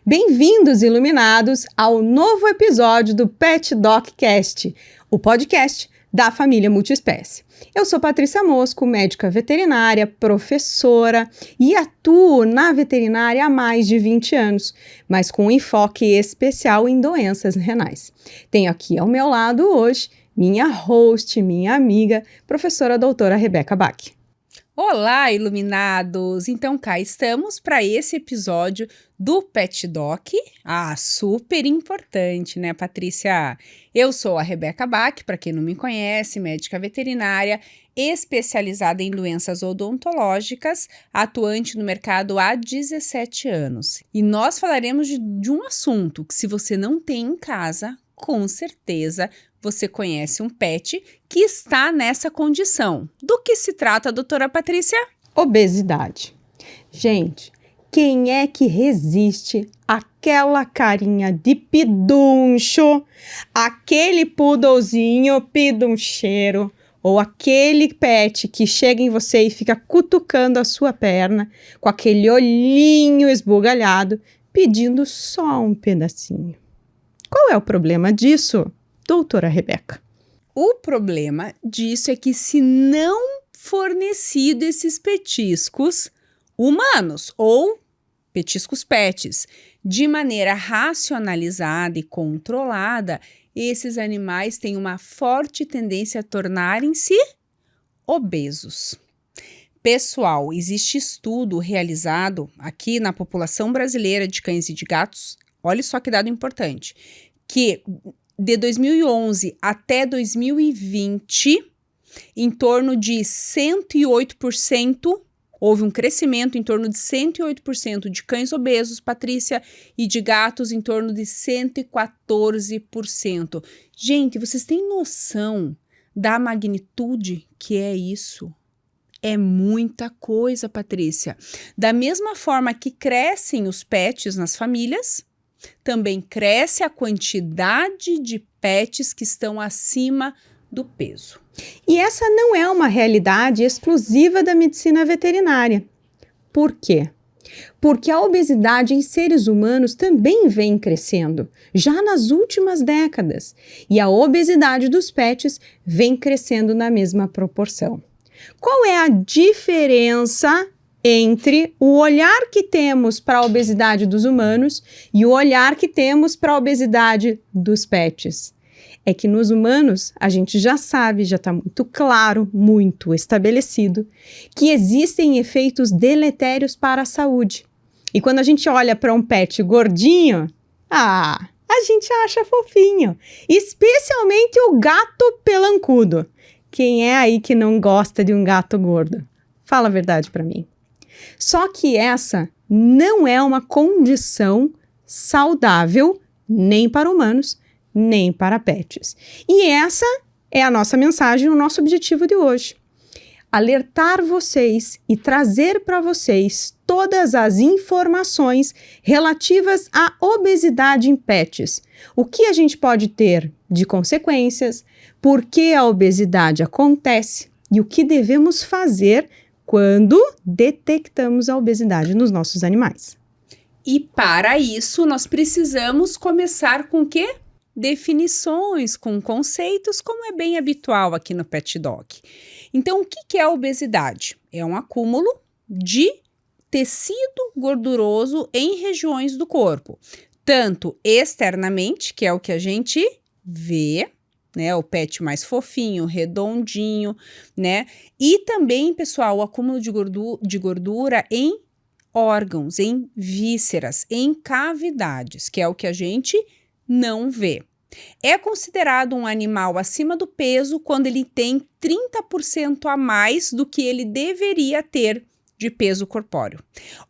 Bem-vindos, iluminados, ao novo episódio do Pet Doc Cast, o podcast da família multiespécie. Eu sou Patrícia Mosco, médica veterinária, professora e atuo na veterinária há mais de 20 anos, mas com um enfoque especial em doenças renais. Tenho aqui ao meu lado hoje minha host, minha amiga, professora doutora Rebeca Bach. Olá, iluminados! Então cá estamos para esse episódio do Pet Doc. Super importante, né, Patrícia? Eu sou a Rebeca Bach, para quem não me conhece, médica veterinária, especializada em doenças odontológicas, atuante no mercado há 17 anos. E nós falaremos de um assunto que, se você não tem em casa, com certeza você conhece um pet que está nessa condição. Do que se trata, doutora Patrícia? Obesidade. Gente, quem é que resiste àquela carinha de piduncho, aquele poodlezinho piduncheiro, ou aquele pet que chega em você e fica cutucando a sua perna, com aquele olhinho esbugalhado, pedindo só um pedacinho? Qual é o problema disso, doutora Rebeca? O problema disso é que, se não fornecido esses petiscos humanos ou petiscos pets de maneira racionalizada e controlada, esses animais têm uma forte tendência a tornarem-se obesos. Pessoal, existe estudo realizado aqui na população brasileira de cães e de gatos. Olha só que dado importante, que de 2011 até 2020, em torno de 108%, houve um crescimento em torno de 108% de cães obesos, Patrícia, e de gatos em torno de 114%. Gente, vocês têm noção da magnitude que é isso? É muita coisa, Patrícia. Da mesma forma que crescem os pets nas famílias, também cresce a quantidade de pets que estão acima do peso. E essa não é uma realidade exclusiva da medicina veterinária. Por quê? Porque a obesidade em seres humanos também vem crescendo, já nas últimas décadas, e a obesidade dos pets vem crescendo na mesma proporção. Qual é a diferença entre o olhar que temos para a obesidade dos humanos e o olhar que temos para a obesidade dos pets? É que nos humanos a gente já sabe, já está muito claro, muito estabelecido, que existem efeitos deletérios para a saúde. E quando a gente olha para um pet gordinho, a gente acha fofinho, especialmente o gato pelancudo. Quem é aí que não gosta de um gato gordo? Fala a verdade para mim. Só que essa não é uma condição saudável nem para humanos, nem para pets. E essa é a nossa mensagem, o nosso objetivo de hoje. Alertar vocês e trazer para vocês todas as informações relativas à obesidade em pets. O que a gente pode ter de consequências, por que a obesidade acontece e o que devemos fazer quando detectamos a obesidade nos nossos animais. E para isso, nós precisamos começar com o quê? Definições, com conceitos, como é bem habitual aqui no Pet Doc. Então, o que é a obesidade? É um acúmulo de tecido gorduroso em regiões do corpo, tanto externamente, que é o que a gente vê, né, o pet mais fofinho, redondinho, né, e também, pessoal, o acúmulo de gordura em órgãos, em vísceras, em cavidades, que é o que a gente não vê. É considerado um animal acima do peso quando ele tem 30% a mais do que ele deveria ter de peso corpóreo.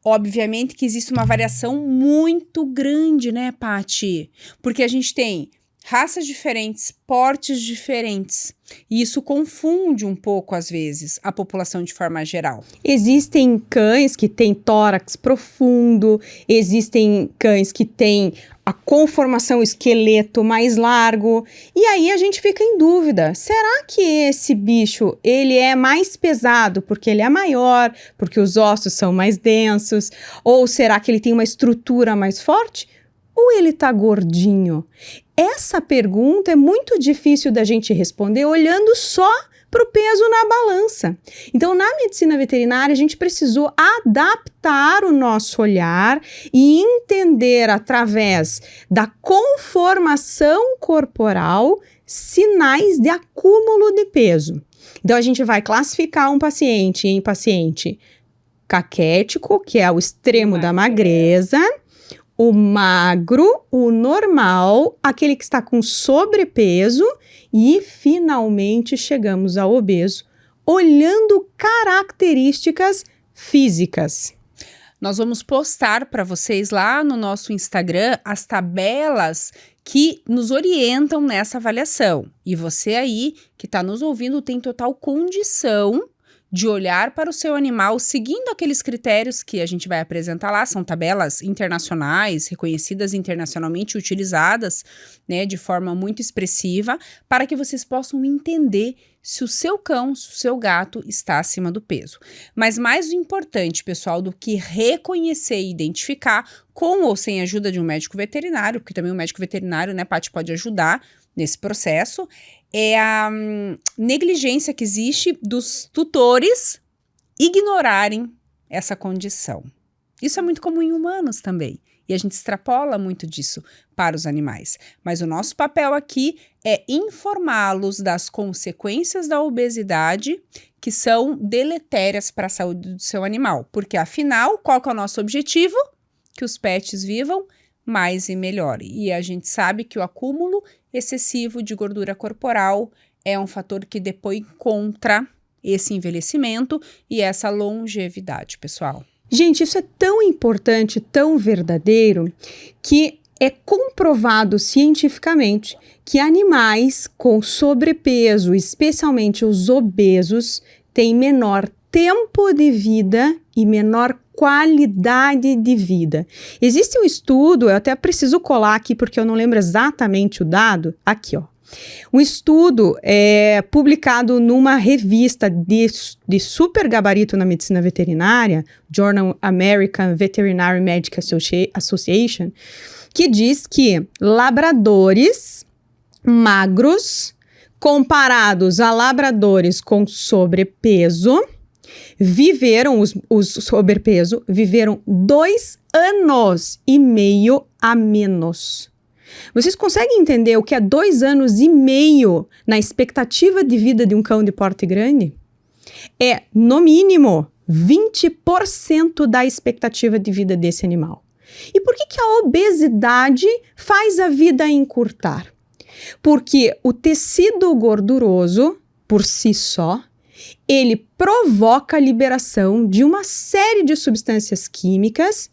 Obviamente que existe uma variação muito grande, né, Pati? Porque a gente tem raças diferentes, portes diferentes. E isso confunde um pouco, às vezes, a população de forma geral. Existem cães que têm tórax profundo, existem cães que têm a conformação esqueleto mais largo, e aí a gente fica em dúvida, será que esse bicho, ele é mais pesado porque ele é maior, porque os ossos são mais densos, ou será que ele tem uma estrutura mais forte, ou ele tá gordinho? Essa pergunta é muito difícil da gente responder olhando só para o peso na balança. Então, na medicina veterinária, a gente precisou adaptar o nosso olhar e entender através da conformação corporal sinais de acúmulo de peso. Então, a gente vai classificar um paciente em paciente caquético, que é o extremo da magreza, o magro, o normal, aquele que está com sobrepeso e, finalmente, chegamos ao obeso, olhando características físicas. Nós vamos postar para vocês lá no nosso Instagram as tabelas que nos orientam nessa avaliação. E você aí que está nos ouvindo tem total condição de olhar para o seu animal seguindo aqueles critérios que a gente vai apresentar lá, são tabelas internacionais, reconhecidas internacionalmente, utilizadas, né, de forma muito expressiva, para que vocês possam entender se o seu cão, se o seu gato está acima do peso. Mas mais importante, pessoal, do que reconhecer e identificar, com ou sem a ajuda de um médico veterinário, porque também o médico veterinário, né, Paty, pode ajudar nesse processo, é a negligência que existe dos tutores ignorarem essa condição. Isso é muito comum em humanos também, e a gente extrapola muito disso para os animais. Mas o nosso papel aqui é informá-los das consequências da obesidade que são deletérias para a saúde do seu animal. Porque, afinal, qual que é o nosso objetivo? Que os pets vivam mais e melhor. E a gente sabe que o acúmulo excessivo de gordura corporal é um fator que depõe contra esse envelhecimento e essa longevidade, pessoal. Gente, isso é tão importante, tão verdadeiro, que é comprovado cientificamente que animais com sobrepeso, especialmente os obesos, têm menor tempo de vida e menor qualidade de vida. Existe um estudo, eu até preciso colar aqui porque eu não lembro exatamente o dado, aqui ó. Um estudo publicado numa revista de super gabarito na medicina veterinária, Journal American Veterinary Medical Association, que diz que labradores magros comparados a labradores com sobrepeso os sobrepeso viveram 2 anos e meio a menos. Vocês conseguem entender o que é 2 anos e meio na expectativa de vida de um cão de porte grande? É, no mínimo, 20% da expectativa de vida desse animal. E por que a obesidade faz a vida encurtar? Porque o tecido gorduroso, por si só, ele provoca a liberação de uma série de substâncias químicas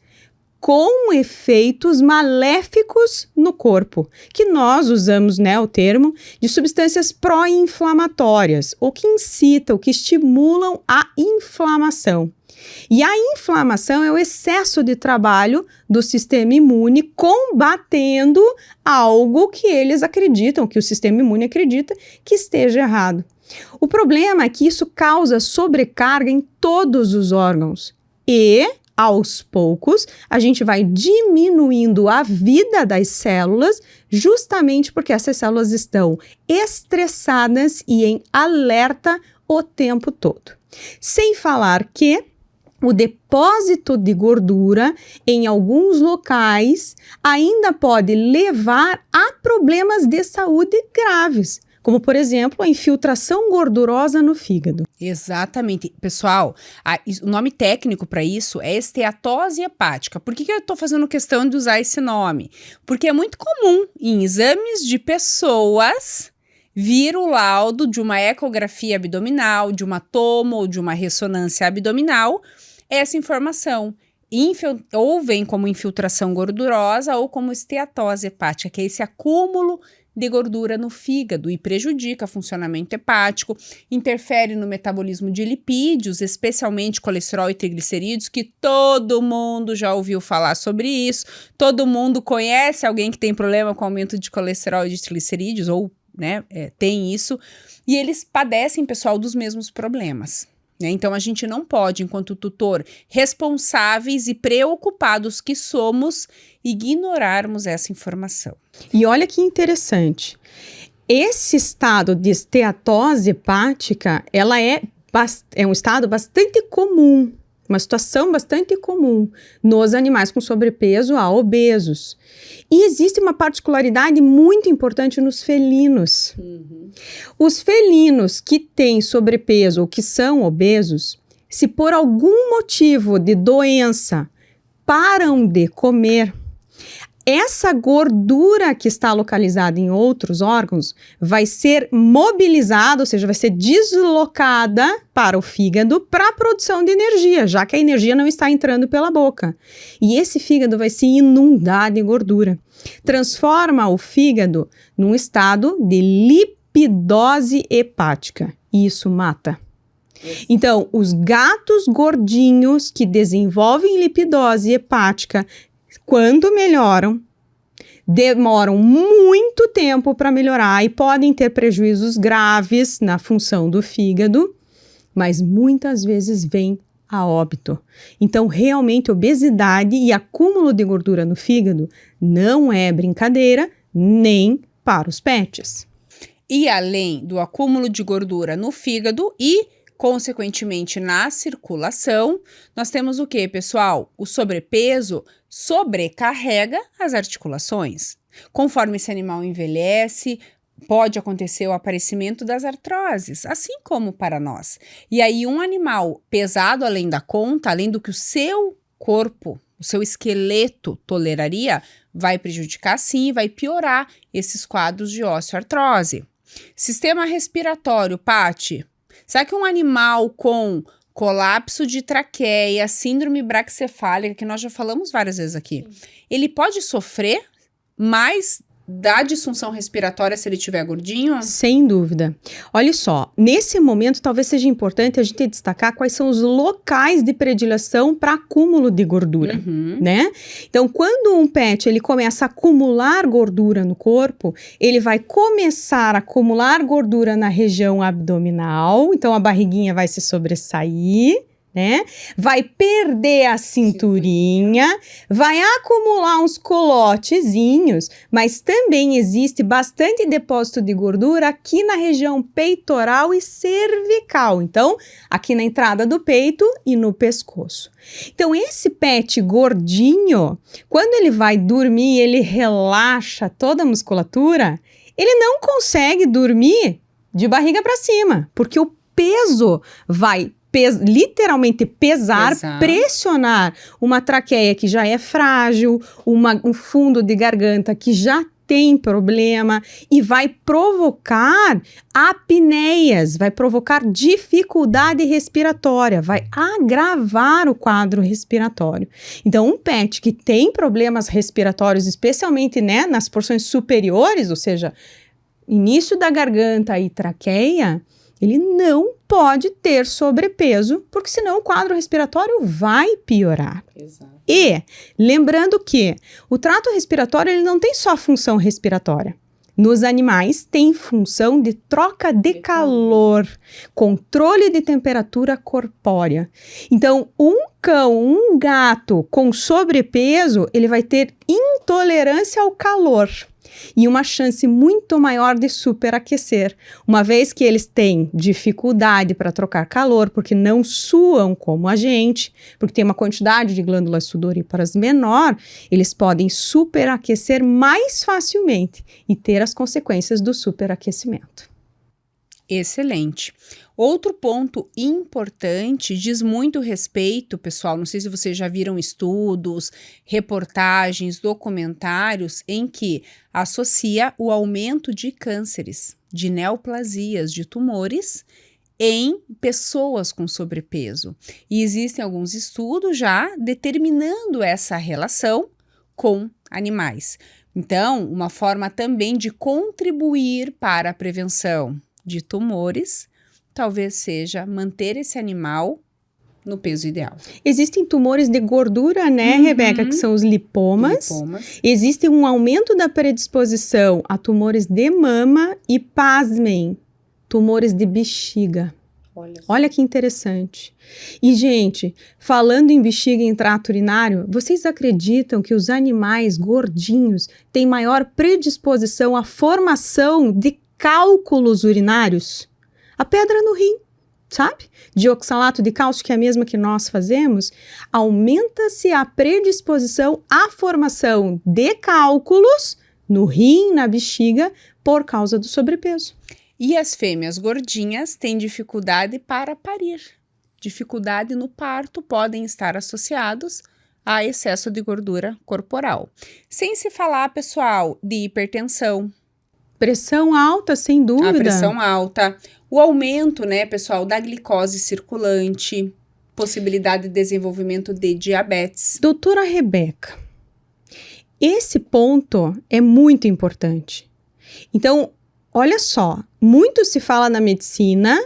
com efeitos maléficos no corpo, que nós usamos, né, o termo de substâncias pró-inflamatórias, ou que incitam, que estimulam a inflamação. E a inflamação é o excesso de trabalho do sistema imune combatendo algo que eles acreditam, que o sistema imune acredita que esteja errado. O problema é que isso causa sobrecarga em todos os órgãos e, aos poucos, a gente vai diminuindo a vida das células justamente porque essas células estão estressadas e em alerta o tempo todo. Sem falar que o depósito de gordura em alguns locais ainda pode levar a problemas de saúde graves, como, por exemplo, a infiltração gordurosa no fígado. Exatamente. Pessoal, o nome técnico para isso é esteatose hepática. Por que eu estou fazendo questão de usar esse nome? Porque é muito comum em exames de pessoas vir o laudo de uma ecografia abdominal, de uma tomo ou de uma ressonância abdominal, essa informação. Ou vem como infiltração gordurosa ou como esteatose hepática, que é esse acúmulo de gordura no fígado e prejudica o funcionamento hepático, interfere no metabolismo de lipídios, especialmente colesterol e triglicerídeos, que todo mundo já ouviu falar sobre isso, todo mundo conhece alguém que tem problema com aumento de colesterol e de triglicerídeos, ou tem isso, e eles padecem, pessoal, dos mesmos problemas. Então, a gente não pode, enquanto tutor, responsáveis e preocupados que somos, ignorarmos essa informação. E olha que interessante, esse estado de esteatose hepática, ela é um estado bastante comum, uma situação bastante comum nos animais com sobrepeso a obesos. E existe uma particularidade muito importante nos felinos. Os felinos que têm sobrepeso ou que são obesos, se por algum motivo de doença param de comer, essa gordura que está localizada em outros órgãos vai ser mobilizada, ou seja, vai ser deslocada para o fígado para a produção de energia, já que a energia não está entrando pela boca. E esse fígado vai se inundar de gordura. Transforma o fígado num estado de lipidose hepática. E isso mata. Então, os gatos gordinhos que desenvolvem lipidose hepática, quando melhoram, demoram muito tempo para melhorar e podem ter prejuízos graves na função do fígado, mas muitas vezes vem a óbito. Então, realmente, obesidade e acúmulo de gordura no fígado não é brincadeira nem para os pets. E além do acúmulo de gordura no fígado e, consequentemente, na circulação, nós temos o que, pessoal? O sobrepeso sobrecarrega as articulações. Conforme esse animal envelhece, pode acontecer o aparecimento das artroses, assim como para nós. E aí, um animal pesado além da conta, além do que o seu corpo, o seu esqueleto toleraria, vai prejudicar sim, vai piorar esses quadros de osteoartrose. Sistema respiratório, Paty. Será que um animal com colapso de traqueia, síndrome braquicefálica, que nós já falamos várias vezes aqui, ele pode sofrer mais da disfunção respiratória se ele tiver gordinho? Sem dúvida. Olha só, nesse momento talvez seja importante a gente destacar quais são os locais de predileção para acúmulo de gordura, né? Então, quando um pet ele começa a acumular gordura no corpo, ele vai começar a acumular gordura na região abdominal, então a barriguinha vai se sobressair, né? Vai perder a cinturinha, vai acumular uns colotezinhos, mas também existe bastante depósito de gordura aqui na região peitoral e cervical, então aqui na entrada do peito e no pescoço. Então esse pet gordinho, quando ele vai dormir, ele relaxa toda a musculatura, ele não consegue dormir de barriga para cima, porque o peso vai literalmente pesar, pressionar uma traqueia que já é frágil, um fundo de garganta que já tem problema e vai provocar apneias, vai provocar dificuldade respiratória, vai agravar o quadro respiratório. Então, um pet que tem problemas respiratórios, especialmente, né, nas porções superiores, ou seja, início da garganta e traqueia, ele não pode ter sobrepeso, porque senão o quadro respiratório vai piorar. Exato. E, lembrando que o trato respiratório ele não tem só função respiratória. Nos animais tem função de troca de calor, controle de temperatura corpórea. Então, um cão, um gato com sobrepeso, ele vai ter intolerância ao calor e uma chance muito maior de superaquecer, uma vez que eles têm dificuldade para trocar calor, porque não suam como a gente, porque tem uma quantidade de glândulas sudoríparas menor, eles podem superaquecer mais facilmente e ter as consequências do superaquecimento. Excelente. Outro ponto importante, diz muito respeito, pessoal, não sei se vocês já viram estudos, reportagens, documentários, em que associa o aumento de cânceres, de neoplasias, de tumores em pessoas com sobrepeso. E existem alguns estudos já determinando essa relação com animais. Então, uma forma também de contribuir para a prevenção de tumores, talvez seja manter esse animal no peso ideal. Existem tumores de gordura, né, Uhum. Rebeca, que são os lipomas. Existe um aumento da predisposição a tumores de mama e, pasmem, tumores de bexiga. Olha que interessante. E, gente, falando em bexiga e em trato urinário, vocês acreditam que os animais gordinhos têm maior predisposição à formação de cálculos urinários? A pedra no rim, sabe? De oxalato de cálcio, que é a mesma que nós fazemos, aumenta-se a predisposição à formação de cálculos no rim, na bexiga, por causa do sobrepeso. E as fêmeas gordinhas têm dificuldade para parir. Dificuldade no parto podem estar associados a excesso de gordura corporal. Sem se falar, pessoal, de hipertensão. Pressão alta, sem dúvida. A pressão alta. O aumento, né, pessoal, da glicose circulante. Possibilidade de desenvolvimento de diabetes. Doutora Rebeca, esse ponto é muito importante. Então, olha só, muito se fala na medicina,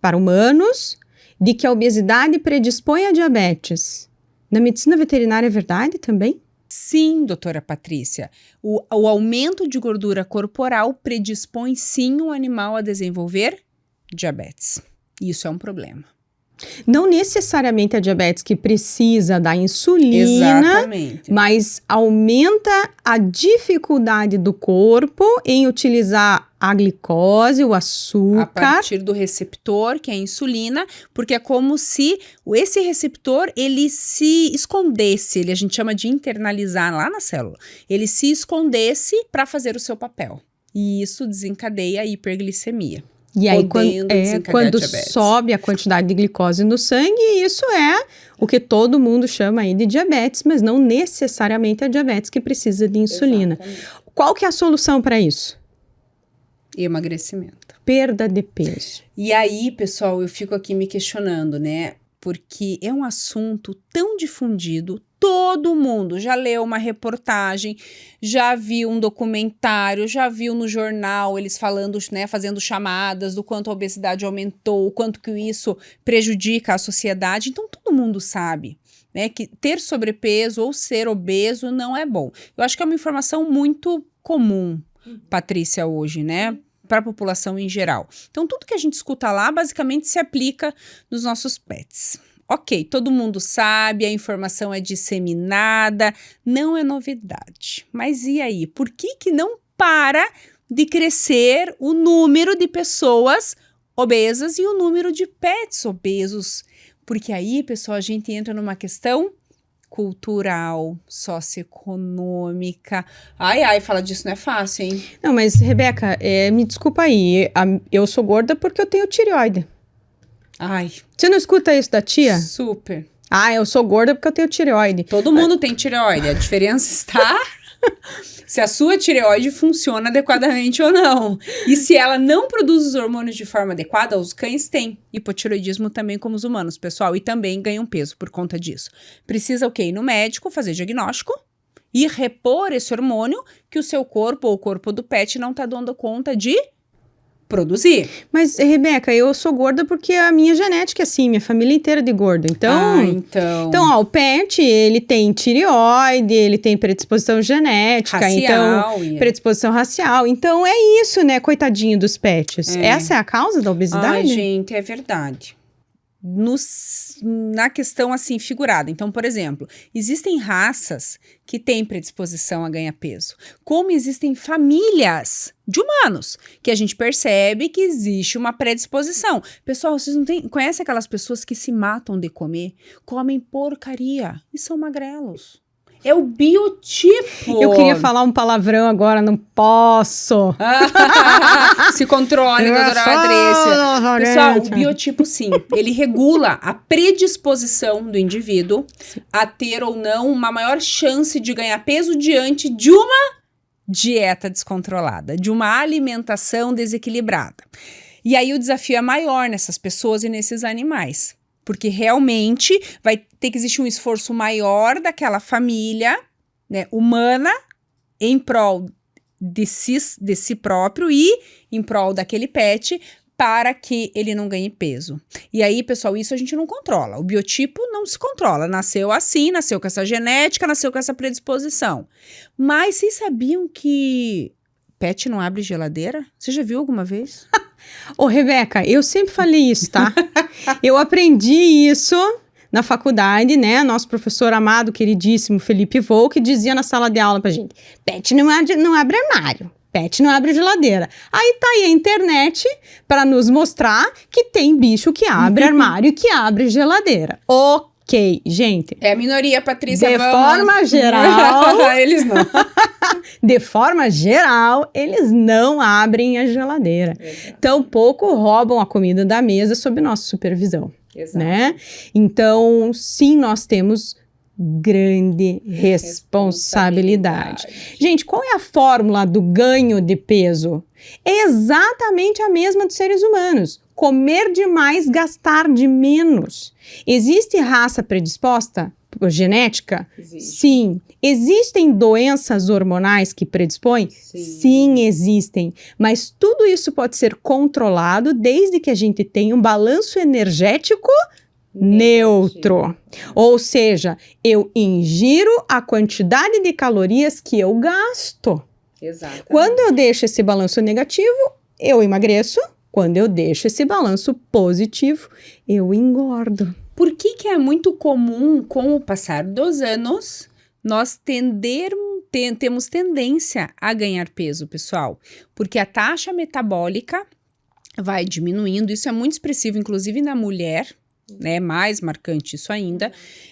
para humanos, de que a obesidade predispõe a diabetes. Na medicina veterinária é verdade também? Sim, doutora Patrícia. O aumento de gordura corporal predispõe sim o animal a desenvolver diabetes. Isso é um problema. Não necessariamente a diabetes que precisa da insulina, Exatamente. mas aumenta a dificuldade do corpo em utilizar a glicose, o açúcar. A partir do receptor, que é a insulina, porque é como se esse receptor, ele se escondesse, a gente chama de internalizar lá na célula, ele se escondesse para fazer o seu papel. E isso desencadeia a hiperglicemia. E aí, quando sobe a quantidade de glicose no sangue, isso é o que todo mundo chama aí de diabetes, mas não necessariamente a diabetes que precisa de insulina. Exatamente. Qual que é a solução para isso? Emagrecimento. Perda de peso. E aí, pessoal, eu fico aqui me questionando, né? Porque é um assunto tão difundido, todo mundo já leu uma reportagem, já viu um documentário, já viu no jornal eles falando, né, fazendo chamadas do quanto a obesidade aumentou, o quanto que isso prejudica a sociedade. Então, todo mundo sabe, né, que ter sobrepeso ou ser obeso não é bom. Eu acho que é uma informação muito comum, Patrícia, hoje, né? Para a população em geral. Então, tudo que a gente escuta lá, basicamente, se aplica nos nossos pets. Ok, todo mundo sabe, a informação é disseminada, não é novidade. Mas e aí? Por que não para de crescer o número de pessoas obesas e o número de pets obesos? Porque aí, pessoal, a gente entra numa questão cultural, socioeconômica. Ai, falar disso não é fácil, hein? Não, mas, Rebeca, me desculpa aí, eu sou gorda porque eu tenho tireoide. Ai. Você não escuta isso da tia? Super. Ah, eu sou gorda porque eu tenho tireoide. Todo mundo tem tireoide, a diferença está se a sua tireoide funciona adequadamente ou não. E se ela não produz os hormônios de forma adequada, os cães têm hipotireoidismo também como os humanos, pessoal, e também ganham peso por conta disso. Precisa o quê? Ir no médico, fazer diagnóstico e repor esse hormônio que o seu corpo ou o corpo do pet não está dando conta de produzir. Mas, Rebeca, eu sou gorda porque a minha genética é assim, minha família inteira é de gorda. Então, o pet, ele tem tireoide, ele tem predisposição genética, racial, predisposição racial. Então, é isso, né, coitadinho dos pets. Essa é a causa da obesidade? Ai, gente, é verdade. Na questão assim figurada. Então, por exemplo, existem raças que têm predisposição a ganhar peso, como existem famílias de humanos que a gente percebe que existe uma predisposição. Pessoal, vocês não conhecem aquelas pessoas que se matam de comer, comem porcaria e são magrelos? É o biotipo. Eu queria falar um palavrão agora, não posso. Se controle, doutora Patrícia. Pessoal, o biotipo, sim, ele regula a predisposição do indivíduo a ter ou não uma maior chance de ganhar peso diante de uma dieta descontrolada, de uma alimentação desequilibrada. E aí o desafio é maior nessas pessoas e nesses animais. Porque realmente vai ter que existir um esforço maior daquela família, né, humana em prol de si próprio e em prol daquele pet, para que ele não ganhe peso. E aí, pessoal, isso a gente não controla. O biotipo não se controla. Nasceu assim, nasceu com essa genética, nasceu com essa predisposição. Mas vocês sabiam que pet não abre geladeira? Você já viu alguma vez? Ô, Rebeca, eu sempre falei isso, tá? Eu aprendi isso na faculdade, né? Nosso professor amado, queridíssimo Felipe Volk, dizia na sala de aula pra gente: pet não abre armário. Pet não abre geladeira. Aí tá aí a internet para nos mostrar que tem bicho que abre armário e que abre geladeira. Ok, gente. É a minoria, Patrícia. De forma geral... Eles não. De forma geral, eles não abrem a geladeira. Exato. Tampouco roubam a comida da mesa sob nossa supervisão. Exato. Né? Então, sim, nós temos grande responsabilidade. Gente, qual é a fórmula do ganho de peso? É exatamente a mesma dos seres humanos. Comer demais, gastar de menos. Existe raça predisposta por genética? Existe. Sim. Existem doenças hormonais que predispõem? Sim, existem. Mas tudo isso pode ser controlado desde que a gente tenha um balanço energético neutro. Ou seja, eu ingiro a quantidade de calorias que eu gasto. Exatamente. Quando eu deixo esse balanço negativo, eu emagreço. Quando eu deixo esse balanço positivo, eu engordo. Por que é muito comum, com o passar dos anos, nós temos tendência a ganhar peso, pessoal? Porque a taxa metabólica vai diminuindo, isso é muito expressivo, inclusive na mulher, né, mais marcante isso ainda.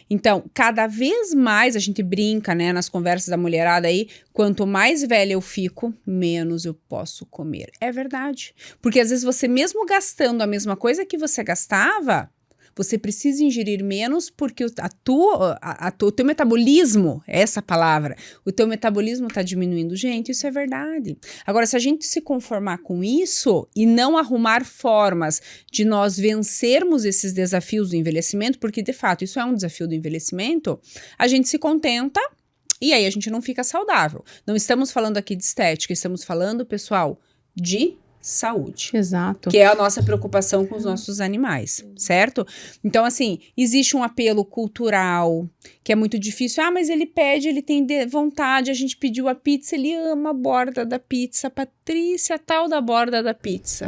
Então, cada vez mais a gente brinca, né, nas conversas da mulherada aí, quanto mais velha eu fico, menos eu posso comer. É verdade. Porque às vezes você mesmo gastando a mesma coisa que você gastava, você precisa ingerir menos porque o teu metabolismo, essa palavra, o teu metabolismo está diminuindo. Gente, isso é verdade. Agora, se a gente se conformar com isso e não arrumar formas de nós vencermos esses desafios do envelhecimento, porque de fato isso é um desafio do envelhecimento, a gente se contenta e aí a gente não fica saudável. Não estamos falando aqui de estética, estamos falando, pessoal, de saúde. Exato. Que é a nossa preocupação com os nossos animais, certo? Então, assim, existe um apelo cultural que é muito difícil. Ah, mas ele pede, ele tem vontade, a gente pediu a pizza, ele ama a borda da pizza. Patrícia, a tal da borda da pizza.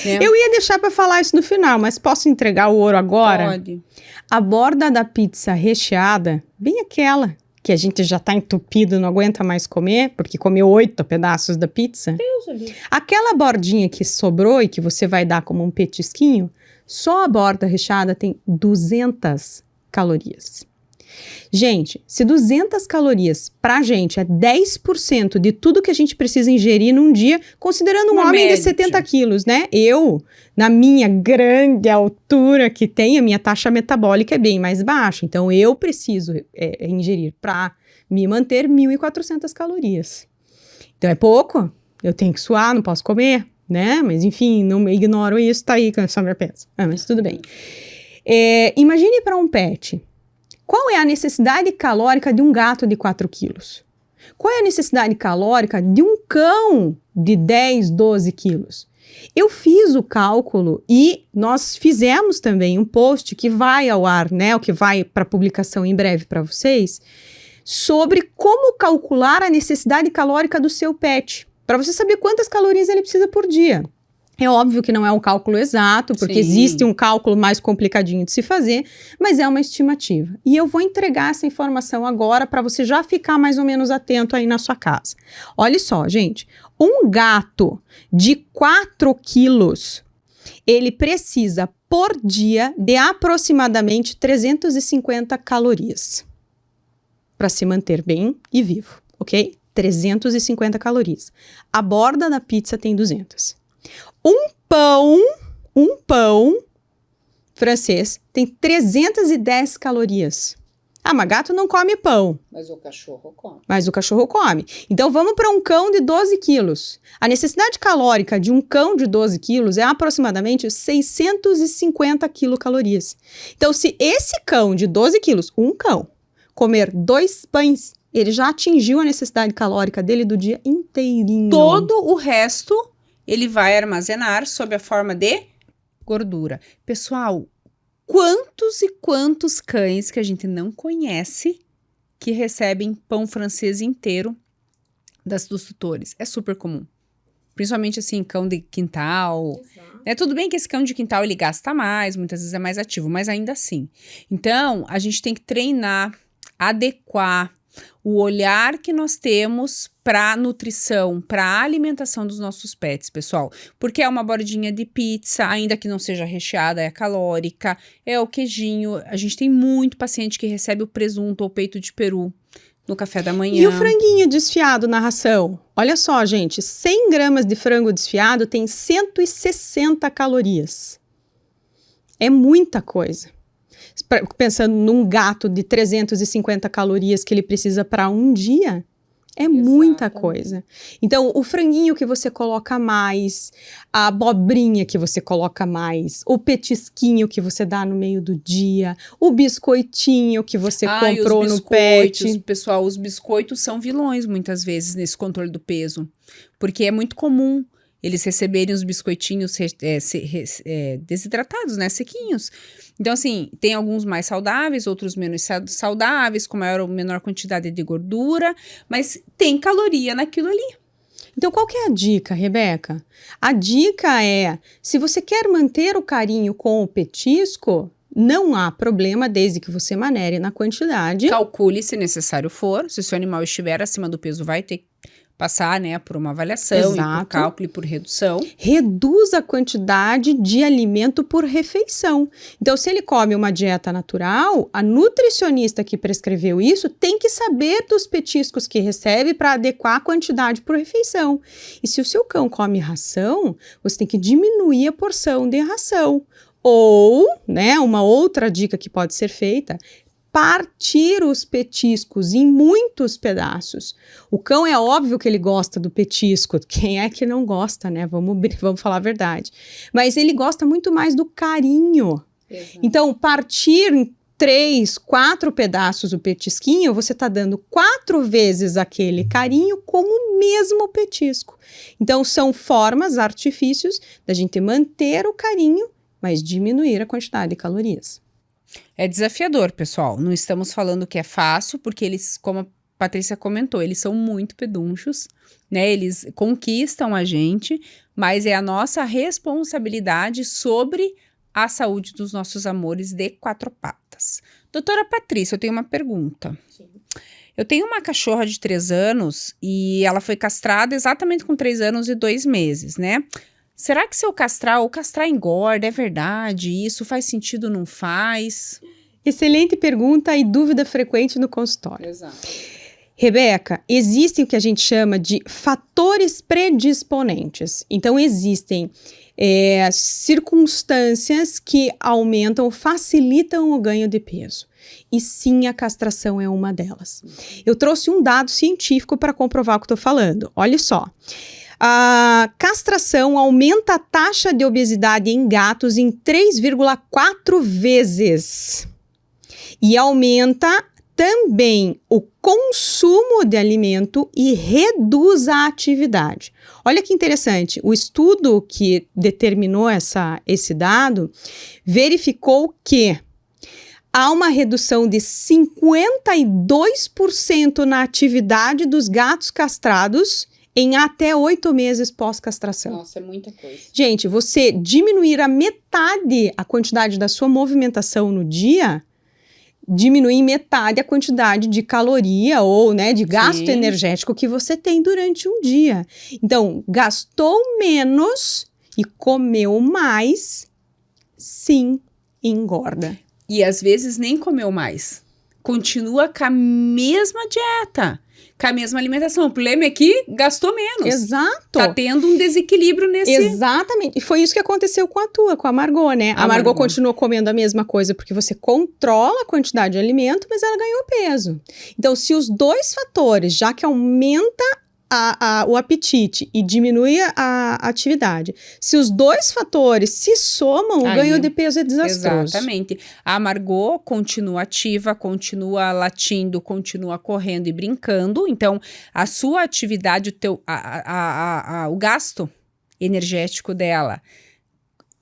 Eu ia deixar para falar isso no final, mas posso entregar o ouro agora? Pode. A borda da pizza recheada, bem aquela que a gente já tá entupido, não aguenta mais comer, porque comeu 8 pedaços da pizza. Deus ali. Aquela bordinha que sobrou e que você vai dar como um petisquinho, só a borda recheada tem 200 calorias. Gente, se 200 calorias pra gente é 10% de tudo que a gente precisa ingerir num dia, considerando um homem de 70 quilos, né? Eu, na minha grande altura que tenho, a minha taxa metabólica é bem mais baixa. Então, eu preciso ingerir pra me manter 1.400 calorias. Então, é pouco. Eu tenho que suar, não posso comer, né? Mas, enfim, não ignoro isso, tá aí com a sobrepeso. Mas tudo bem. Imagine para um pet. Qual é a necessidade calórica de um gato de 4 quilos? Qual é a necessidade calórica de um cão de 10, 12 quilos? Eu fiz o cálculo e nós fizemos também um post que vai ao ar, né? O que vai para publicação em breve para vocês, sobre como calcular a necessidade calórica do seu pet, para você saber quantas calorias ele precisa por dia. É óbvio que não é um cálculo exato, porque Sim. existe um cálculo mais complicadinho de se fazer, mas é uma estimativa. E eu vou entregar essa informação agora para você já ficar mais ou menos atento aí na sua casa. Olha só, gente, um gato de 4 quilos, ele precisa por dia de aproximadamente 350 calorias para se manter bem e vivo, ok? 350 calorias. A borda da pizza tem 200. Um pão francês tem 310 calorias. Ah, mas gato não come pão. Mas o cachorro come. Então, vamos para um cão de 12 quilos. A necessidade calórica de um cão de 12 quilos é aproximadamente 650 quilocalorias. Então, se esse cão de 12 quilos, um cão, comer 2 pães Ele já atingiu a necessidade calórica dele do dia inteirinho. Todo o resto ele vai armazenar sob a forma de gordura. Pessoal, quantos e quantos cães que a gente não conhece que recebem pão francês inteiro dos tutores? É super comum. Principalmente assim, cão de quintal. É tudo bem que esse cão de quintal ele gasta mais, muitas vezes é mais ativo, mas ainda assim. Então, a gente tem que treinar, adequar o olhar que nós temos para nutrição, para alimentação dos nossos pets, pessoal. Porque é uma bordinha de pizza, ainda que não seja recheada, é calórica, é o queijinho. A gente tem muito paciente que recebe o presunto ou peito de peru no café da manhã. E o franguinho desfiado na ração? Olha só, gente, 100 gramas de frango desfiado tem 160 calorias. É muita coisa. Pensando num gato de 350 calorias que ele precisa para um dia, é muita coisa. Então, o franguinho que você coloca mais, a abobrinha que você coloca mais, o petisquinho que você dá no meio do dia, o biscoitinho que você comprou no pet. Pessoal, os biscoitos são vilões muitas vezes nesse controle do peso, porque é muito comum eles receberem os biscoitinhos desidratados, né, sequinhos. Então, assim, tem alguns mais saudáveis, outros menos saudáveis, com maior ou menor quantidade de gordura, mas tem caloria naquilo ali. Então, qual que é a dica, Rebeca? A dica é, se você quer manter o carinho com o petisco, não há problema, desde que você manere na quantidade. Calcule se necessário for, se o seu animal estiver acima do peso, vai ter que passar, né, por uma avaliação, e por cálculo e por redução. Reduz a quantidade de alimento por refeição. Então, se ele come uma dieta natural, a nutricionista que prescreveu isso tem que saber dos petiscos que recebe para adequar a quantidade por refeição. E se o seu cão come ração, você tem que diminuir a porção de ração. Ou, né, uma outra dica que pode ser feita, partir os petiscos em muitos pedaços. O cão é óbvio que ele gosta do petisco. Quem é que não gosta, né? Vamos falar a verdade. Mas ele gosta muito mais do carinho. Exato. Então, partir em 3, 4 pedaços o petisquinho, você está dando 4 vezes aquele carinho com o mesmo petisco. Então, são formas, artifícios da gente manter o carinho, mas diminuir a quantidade de calorias. É desafiador, pessoal. Não estamos falando que é fácil, porque eles, como a Patrícia comentou, eles são muito pedunchos, né? Eles conquistam a gente, mas é a nossa responsabilidade sobre a saúde dos nossos amores de 4 patas. Doutora Patrícia, eu tenho uma pergunta. Sim. Eu tenho uma cachorra de 3 anos e ela foi castrada exatamente com 3 anos e 2 meses, né? Será que se eu castrar, ou castrar engorda, é verdade? Isso faz sentido ou não faz? Excelente pergunta e dúvida frequente no consultório. Exato. Rebeca, existem o que a gente chama de fatores predisponentes. Então, existem circunstâncias que aumentam, facilitam o ganho de peso. E sim, a castração é uma delas. Eu trouxe um dado científico para comprovar o que estou falando. Olha só. A castração aumenta a taxa de obesidade em gatos em 3,4 vezes. E aumenta também o consumo de alimento e reduz a atividade. Olha que interessante, o estudo que determinou esse dado verificou que há uma redução de 52% na atividade dos gatos castrados em até 8 meses pós-castração. Nossa, é muita coisa. Gente, você diminuir a metade a quantidade da sua movimentação no dia, diminuir metade a quantidade de caloria ou, né, de gasto energético que você tem durante um dia. Então, gastou menos e comeu mais, sim, engorda. E às vezes nem comeu mais. Continua com a mesma dieta, com a mesma alimentação. O problema é que gastou menos. Exato. Tá tendo um desequilíbrio nesse... Exatamente. E foi isso que aconteceu com a Margot, né? A Margot continuou comendo a mesma coisa porque você controla a quantidade de alimento, mas ela ganhou peso. Então, se os 2 fatores, já que aumenta o apetite e diminui a atividade, se os dois fatores se somam, o ganho de peso é desastroso. Exatamente. A Margot continua ativa, continua latindo, continua correndo e brincando. Então, a sua atividade, o gasto energético dela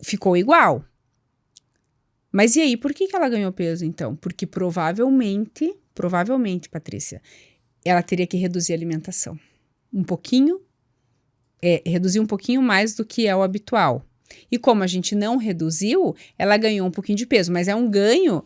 ficou igual. Mas e aí, por que ela ganhou peso, então? Porque provavelmente, Patrícia, ela teria que reduzir a alimentação. Reduzir um pouquinho mais do que é o habitual. E como a gente não reduziu, ela ganhou um pouquinho de peso, mas é um ganho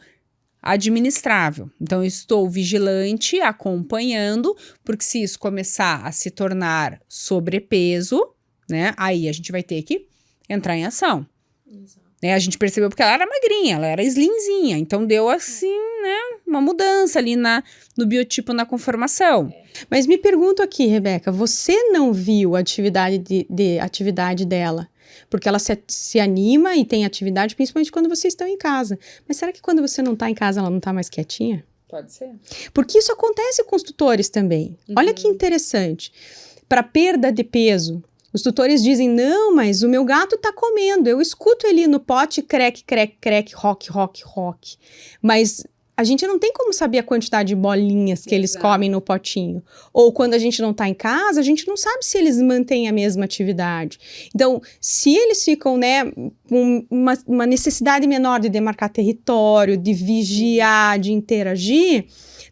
administrável. Então, eu estou vigilante, acompanhando, porque se isso começar a se tornar sobrepeso, né, aí a gente vai ter que entrar em ação. Exato. Né, a gente percebeu porque ela era magrinha, ela era slimzinha, então deu assim, né, uma mudança ali no biotipo, na conformação. Mas me pergunto aqui, Rebeca, você não viu a atividade dela? Porque ela se anima e tem atividade, principalmente quando vocês estão em casa. Mas será que quando você não está em casa, ela não está mais quietinha? Pode ser. Porque isso acontece com os tutores também. Olha que interessante. Para perda de peso, os tutores dizem, não, mas o meu gato tá comendo, eu escuto ele no pote, creque, creque, creque, rock, rock, rock. Mas a gente não tem como saber a quantidade de bolinhas que eles comem no potinho. Ou quando a gente não tá em casa, a gente não sabe se eles mantêm a mesma atividade. Então, se eles ficam, né, com uma necessidade menor de demarcar território, de vigiar, de interagir,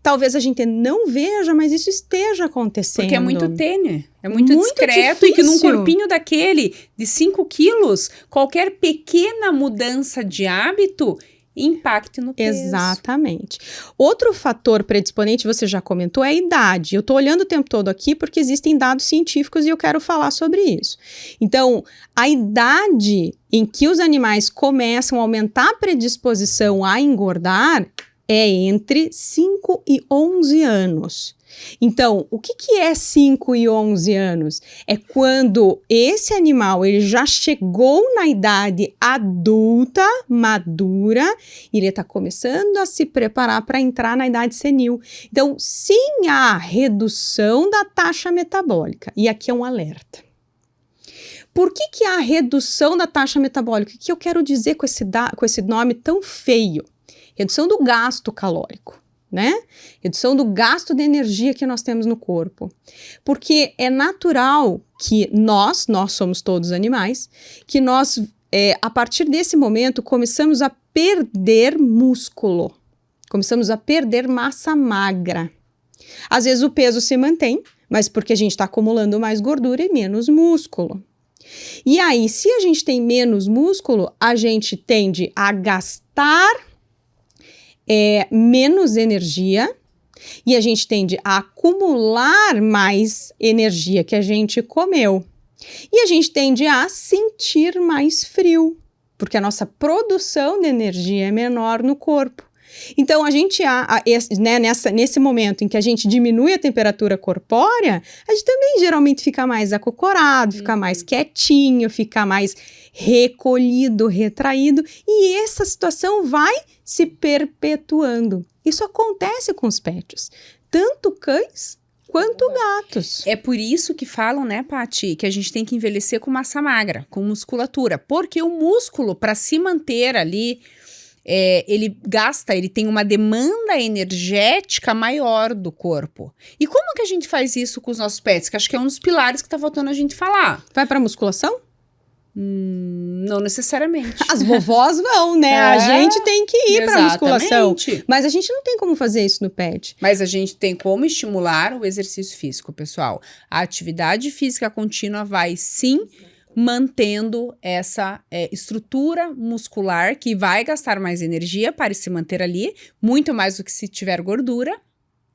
talvez a gente não veja, mas isso esteja acontecendo. Porque é muito tênue, é muito discreto. Difícil. E que num corpinho daquele de 5 quilos, qualquer pequena mudança de hábito impacte no peso. Exatamente. Outro fator predisponente, você já comentou, é a idade. Eu tô olhando o tempo todo aqui porque existem dados científicos e eu quero falar sobre isso. Então, a idade em que os animais começam a aumentar a predisposição a engordar é entre 5 e 11 anos. Então, o que é 5 e 11 anos? É quando esse animal ele já chegou na idade adulta, madura, e ele está começando a se preparar para entrar na idade senil. Então, sim, há redução da taxa metabólica. E aqui é um alerta. Por que há redução da taxa metabólica? O que eu quero dizer com esse nome tão feio? Redução do gasto calórico, né? Redução do gasto de energia que nós temos no corpo. Porque é natural que nós somos todos animais, que nós, a partir desse momento, começamos a perder músculo. Começamos a perder massa magra. Às vezes o peso se mantém, mas porque a gente está acumulando mais gordura e menos músculo. E aí, se a gente tem menos músculo, a gente tende a gastar menos energia e a gente tende a acumular mais energia que a gente comeu. E a gente tende a sentir mais frio, porque a nossa produção de energia é menor no corpo. Então, a gente, nesse momento em que a gente diminui a temperatura corpórea, a gente também geralmente fica mais acocorado, fica mais quietinho, fica mais recolhido, retraído, e essa situação vai se perpetuando. Isso acontece com os pets, tanto cães quanto gatos. É por isso que falam, né, Paty, que a gente tem que envelhecer com massa magra, com musculatura, porque o músculo, para se manter ali, ele tem uma demanda energética maior do corpo. E como que a gente faz isso com os nossos pets? Que acho que é um dos pilares que tá faltando a gente falar. Vai pra musculação? Não necessariamente. As vovós vão, né? A gente tem que ir pra musculação. Mas a gente não tem como fazer isso no pet. Mas a gente tem como estimular o exercício físico, pessoal. A atividade física contínua vai sim mantendo essa estrutura muscular que vai gastar mais energia para se manter ali, muito mais do que se tiver gordura,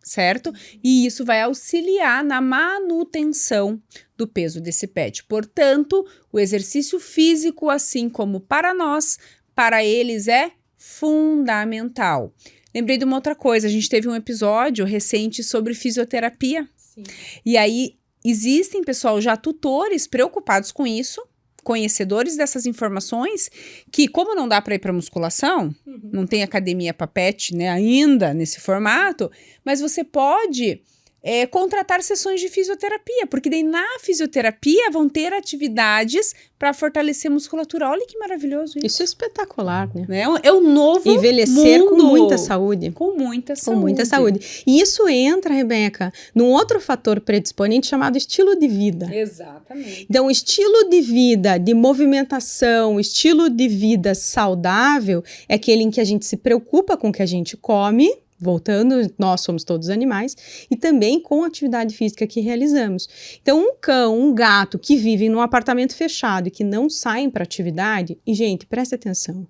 certo? E isso vai auxiliar na manutenção do peso desse pet. Portanto, o exercício físico, assim como para nós, para eles é fundamental. Lembrei de uma outra coisa, a gente teve um episódio recente sobre fisioterapia. Sim. E aí existem, pessoal, já tutores preocupados com isso, conhecedores dessas informações, que como não dá para ir para musculação, não tem academia para pet, né, ainda nesse formato, mas você pode contratar sessões de fisioterapia, porque daí na fisioterapia vão ter atividades para fortalecer a musculatura. Olha que maravilhoso isso. Isso é espetacular, né? É o novo Envelhecer mundo. com muita saúde. Com muita saúde. Com muita saúde. E isso entra, Rebeca, num outro fator predisponente chamado estilo de vida. Exatamente. Então, o estilo de vida, de movimentação, estilo de vida saudável é aquele em que a gente se preocupa com o que a gente come, voltando, nós somos todos animais, e também com a atividade física que realizamos. Então, um cão, um gato que vivem num apartamento fechado e que não saem para atividade, e gente, presta atenção,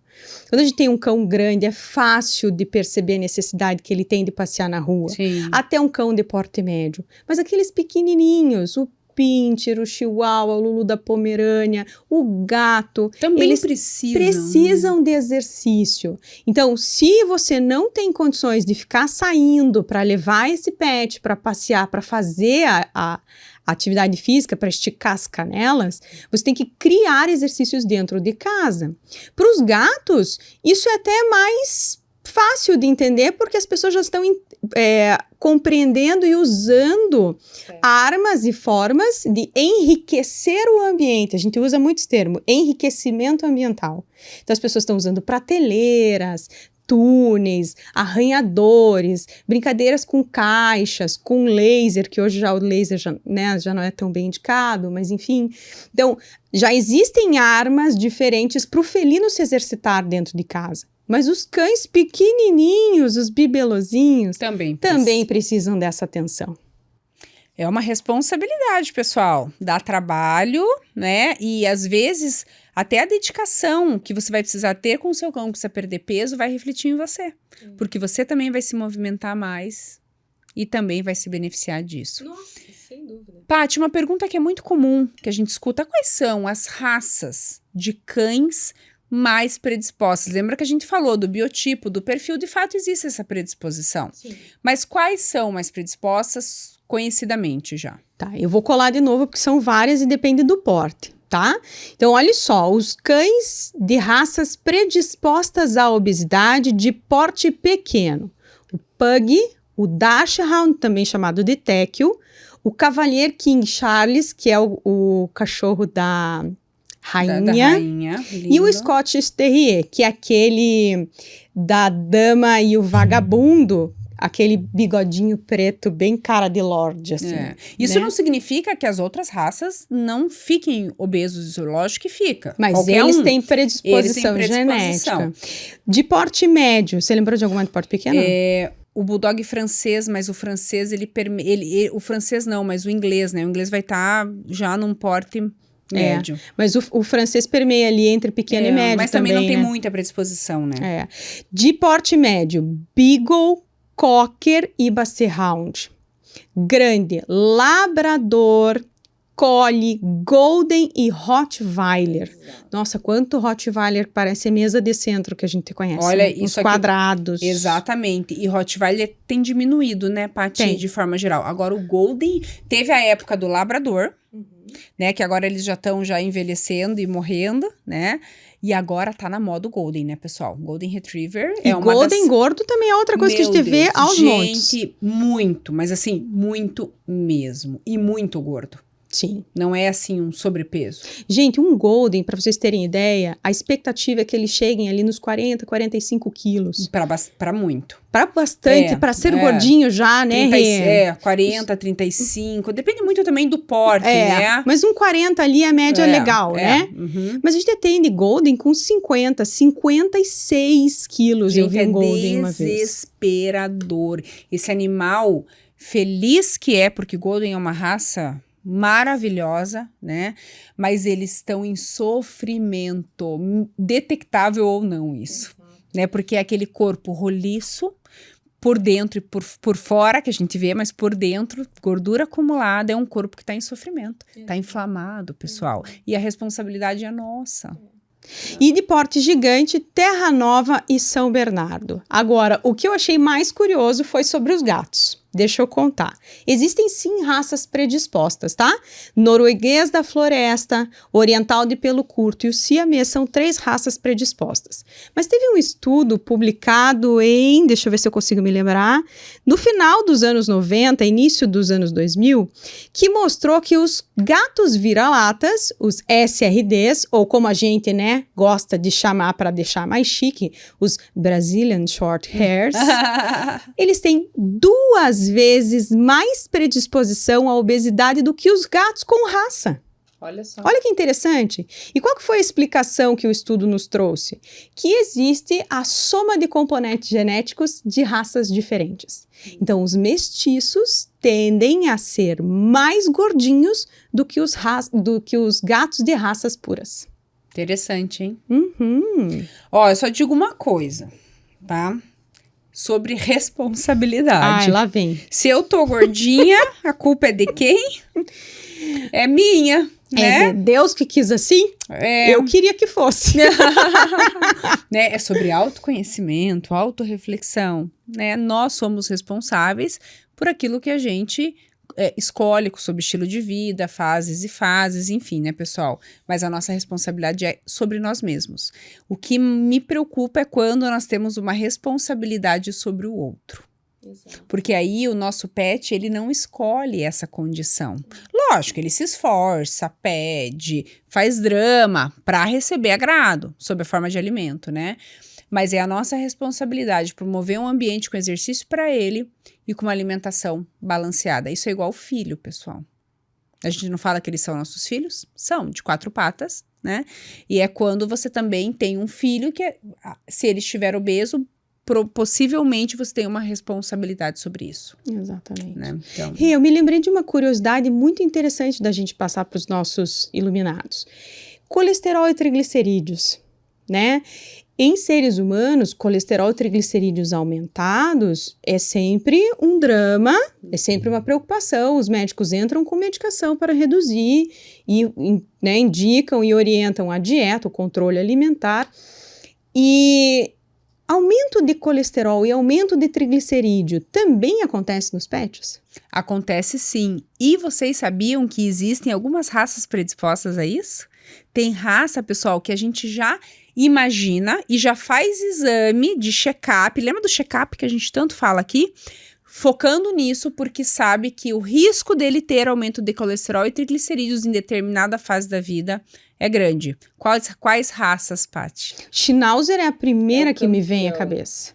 quando a gente tem um cão grande, é fácil de perceber a necessidade que ele tem de passear na rua. Sim. Até um cão de porte médio. Mas aqueles pequenininhos, o Pinscher, o Chihuahua, o Lulu da Pomerânia, o gato, Também eles precisam de exercício. Então, se você não tem condições de ficar saindo para levar esse pet para passear, para fazer a atividade física, para esticar as canelas, você tem que criar exercícios dentro de casa. Para os gatos, isso é até mais fácil de entender, porque as pessoas já estão compreendendo e usando armas e formas de enriquecer o ambiente. A gente usa muitos termos, enriquecimento ambiental. Então, as pessoas estão usando prateleiras, túneis, arranhadores, brincadeiras com caixas, com laser, que hoje já o laser já não é tão bem indicado, mas enfim. Então, já existem armas diferentes para o felino se exercitar dentro de casa. Mas os cães pequenininhos, os bibelozinhos, também precisam dessa atenção. É uma responsabilidade, pessoal. Dá trabalho, né? E às vezes até a dedicação que você vai precisar ter com o seu cão, que precisa perder peso, vai refletir em você. Porque você também vai se movimentar mais e também vai se beneficiar disso. Nossa, sem dúvida. Paty, uma pergunta que é muito comum, que a gente escuta: quais são as raças de cães mais predispostas? Lembra que a gente falou do biotipo, do perfil, de fato existe essa predisposição. Sim. Mas quais são mais predispostas conhecidamente já? Tá, eu vou colar de novo porque são várias e depende do porte, tá? Então, olha só, os cães de raças predispostas à obesidade de porte pequeno. O Pug, o Dachshund, também chamado de Tekel, o Cavalier King Charles, que é o cachorro da rainha, e o Scottish Terrier, que é aquele da dama e o vagabundo, aquele bigodinho preto, bem cara de lorde, assim. Isso não significa que as outras raças não fiquem obesos, lógico que fica. Mas eles têm predisposição genética. De porte médio, você lembrou de alguma de porte pequeno? O bulldog francês, mas o francês, o francês não, mas o inglês, né? O inglês vai estar já num porte médio. Mas o francês permeia ali entre pequeno e médio. Mas também não tem muita predisposição, né? De porte médio, Beagle, Cocker e Basset-Hound. Grande, Labrador, Collie, Golden e Rottweiler. Exato. Nossa, quanto Rottweiler parece mesa de centro que a gente conhece. Olha, né? isso os quadrados. Exatamente. E Rottweiler tem diminuído, né, Paty, de forma geral. Agora, o Golden teve a época do Labrador, né, que agora eles já estão envelhecendo e morrendo, né? E agora tá na moda o Golden, né, pessoal? Golden Retriever é uma Golden gordo também é outra coisa que a gente vê aos montes. Gente, muito, mas assim, muito mesmo. E muito gordo. Sim. Não é assim um sobrepeso. Gente, um Golden, para vocês terem ideia, a expectativa é que eles cheguem ali nos 40, 45 quilos. Para muito. Para bastante, para ser gordinho já, né? 40, 35, depende muito também do porte, né? Mas um 40 ali é a média legal, né? Uhum. Mas a gente atende Golden com 50, 56 quilos. Gente, eu vi um Golden uma vez. Desesperador. Esse animal feliz que é, porque Golden é uma raça maravilhosa, né? Mas eles estão em sofrimento, detectável ou não isso, né? Porque é aquele corpo roliço, por dentro e por fora, que a gente vê, mas por dentro, gordura acumulada, é um corpo que está em sofrimento, está inflamado, pessoal. E a responsabilidade é nossa. E de porte gigante, Terra Nova e São Bernardo. Agora, o que eu achei mais curioso foi sobre os gatos. Deixa eu contar. Existem sim raças predispostas, tá? Norueguês da floresta, oriental de pelo curto e o siamês são 3 raças predispostas. Mas teve um estudo publicado em, deixa eu ver se eu consigo me lembrar, no final dos anos 90, início dos anos 2000, que mostrou que os gatos vira-latas, os SRDs, ou como a gente, né, gosta de chamar para deixar mais chique, os Brazilian Short Hairs, eles têm 2 vezes mais predisposição à obesidade do que os gatos com raça. Olha só. Olha que interessante. E qual que foi a explicação que o estudo nos trouxe? Que existe a soma de componentes genéticos de raças diferentes. Então, os mestiços tendem a ser mais gordinhos do que os gatos de raças puras. Interessante, hein? Uhum. Ó, eu só digo uma coisa, tá? Sobre responsabilidade. Ai, lá vem. Se eu tô gordinha, a culpa é de quem? É minha, né? É Deus que quis assim? Eu queria que fosse. Né? É sobre autoconhecimento, autorreflexão, né? Nós somos responsáveis por aquilo que a gente escolhe sobre estilo de vida, fases e fases, enfim, né, pessoal? Mas a nossa responsabilidade é sobre nós mesmos. O que me preocupa é quando nós temos uma responsabilidade sobre o outro. Exato. Porque aí o nosso pet, ele não escolhe essa condição. Lógico, ele se esforça, pede, faz drama para receber agrado, sob a forma de alimento, né? Mas é a nossa responsabilidade promover um ambiente com exercício para ele e com uma alimentação balanceada. Isso é igual ao filho, pessoal. A gente não fala que eles são nossos filhos? São, de 4 patas, né? E é quando você também tem um filho que, se ele estiver obeso, possivelmente você tem uma responsabilidade sobre isso. Exatamente. Né? Então... Eu me lembrei de uma curiosidade muito interessante da gente passar para os nossos iluminados. Colesterol e triglicerídeos, né? Em seres humanos, colesterol e triglicerídeos aumentados é sempre um drama, é sempre uma preocupação. Os médicos entram com medicação para reduzir e né, indicam e orientam a dieta, o controle alimentar. E aumento de colesterol e aumento de triglicerídeo também acontece nos pets? Acontece sim. E vocês sabiam que existem algumas raças predispostas a isso? Tem raça, pessoal, que a gente já imagina e já faz exame de check-up. Lembra do check-up que a gente tanto fala aqui? Focando nisso porque sabe que o risco dele ter aumento de colesterol e triglicerídeos em determinada fase da vida é grande. Quais raças, Paty? Schnauzer é a primeira que me vem à cabeça.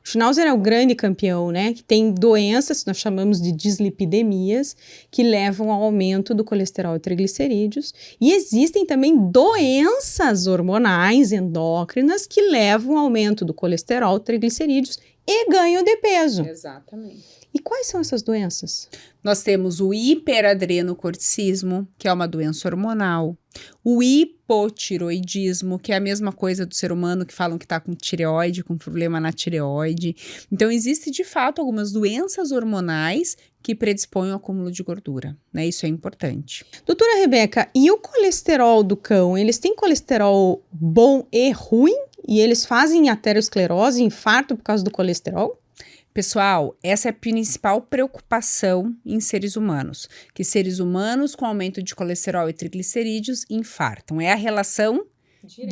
O Schnauzer é o grande campeão, né? Que tem doenças, que nós chamamos de dislipidemias, que levam ao aumento do colesterol e triglicerídeos. E existem também doenças hormonais endócrinas que levam ao aumento do colesterol, triglicerídeos e ganho de peso. Exatamente. E quais são essas doenças? Nós temos o hiperadrenocorticismo, que é uma doença hormonal. O hipotiroidismo, que é a mesma coisa do ser humano, que falam que está com tireoide, com problema na tireoide. Então, existe de fato algumas doenças hormonais que predispõem ao acúmulo de gordura, né? Isso é importante. Doutora Rebeca, e o colesterol do cão? Eles têm colesterol bom e ruim? E eles fazem aterosclerose, infarto por causa do colesterol? Pessoal, essa é a principal preocupação em seres humanos, que seres humanos com aumento de colesterol e triglicerídeos infartam. É a relação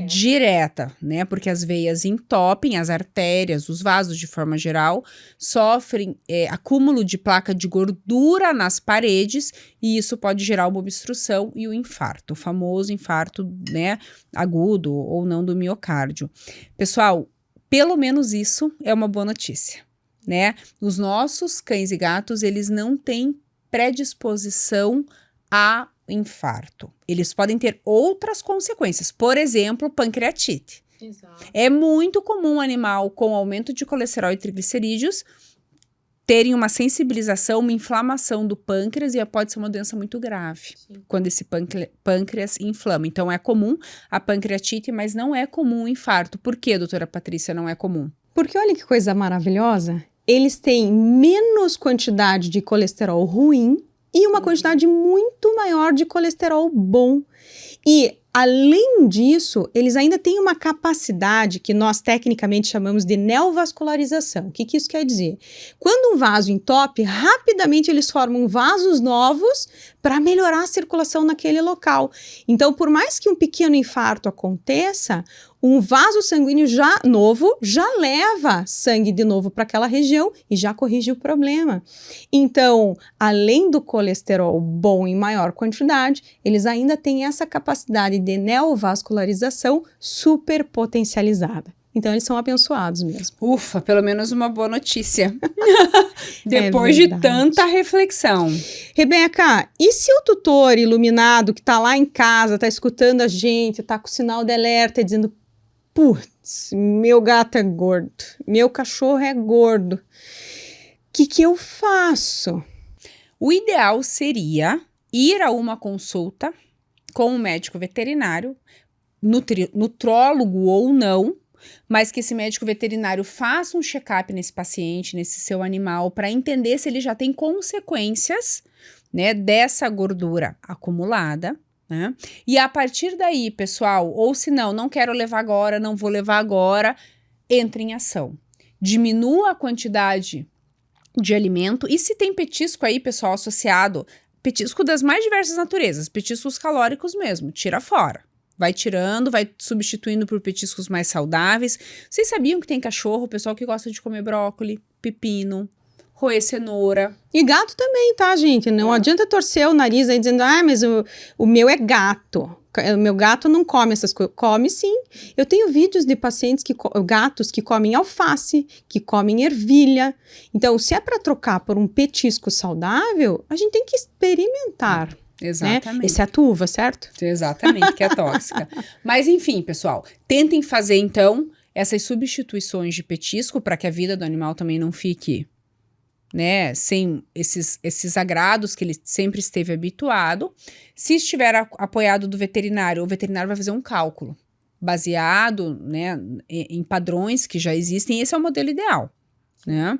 direta, né? Porque as veias entopem, as artérias, os vasos de forma geral, sofrem acúmulo de placa de gordura nas paredes e isso pode gerar uma obstrução e o infarto, o famoso infarto, né, agudo ou não do miocárdio. Pessoal, pelo menos isso é uma boa notícia. Né? Os nossos cães e gatos, eles não têm predisposição a infarto. Eles podem ter outras consequências, por exemplo, pancreatite. Exato. É muito comum um animal com aumento de colesterol e triglicerídeos terem uma sensibilização, uma inflamação do pâncreas e pode ser uma doença muito grave. Sim. Quando esse pâncreas inflama. Então, é comum a pancreatite, mas não é comum o infarto. Por que, doutora Patrícia, não é comum? Porque olha que coisa maravilhosa. Eles têm menos quantidade de colesterol ruim e uma quantidade muito maior de colesterol bom. E Além disso, eles ainda têm uma capacidade que nós tecnicamente chamamos de neovascularização. O que isso quer dizer? Quando um vaso entope, rapidamente eles formam vasos novos para melhorar a circulação naquele local. Então, por mais que um pequeno infarto aconteça, um vaso sanguíneo já novo já leva sangue de novo para aquela região e já corrige o problema. Então, além do colesterol bom em maior quantidade, eles ainda têm essa capacidade de neovascularização super potencializada. Então, eles são abençoados mesmo. Ufa, pelo menos uma boa notícia. Depois de tanta reflexão. Rebeca, e se o tutor iluminado que está lá em casa, está escutando a gente, está com o sinal de alerta dizendo: putz, meu gato é gordo, meu cachorro é gordo, o que eu faço? O ideal seria ir a uma consulta com um médico veterinário, nutrólogo ou não, mas que esse médico veterinário faça um check-up nesse paciente, nesse seu animal, para entender se ele já tem consequências, né, dessa gordura acumulada, né? E a partir daí, pessoal, ou se não quero levar agora, não vou levar agora, entre em ação. Diminua a quantidade de alimento, e se tem petisco aí, pessoal, associado, petisco das mais diversas naturezas, petiscos calóricos mesmo, tira fora. Vai tirando, vai substituindo por petiscos mais saudáveis. Vocês sabiam que tem cachorro, pessoal que gosta de comer brócolis, pepino, roer cenoura? E gato também, tá, gente? Não adianta torcer o nariz aí dizendo: ah, mas o meu é gato. O meu gato não come essas coisas. Come sim. Eu tenho vídeos de pacientes, gatos que comem alface, que comem ervilha. Então, se é para trocar por um petisco saudável, a gente tem que experimentar. Exatamente. Né? Esse é a tuva, certo? Exatamente, que é tóxica. Mas enfim, pessoal, tentem fazer então essas substituições de petisco para que a vida do animal também não fique, né, sem esses agrados que ele sempre esteve habituado. Se estiver apoiado do veterinário, o veterinário vai fazer um cálculo baseado, né, em padrões que já existem. Esse é o modelo ideal. Né?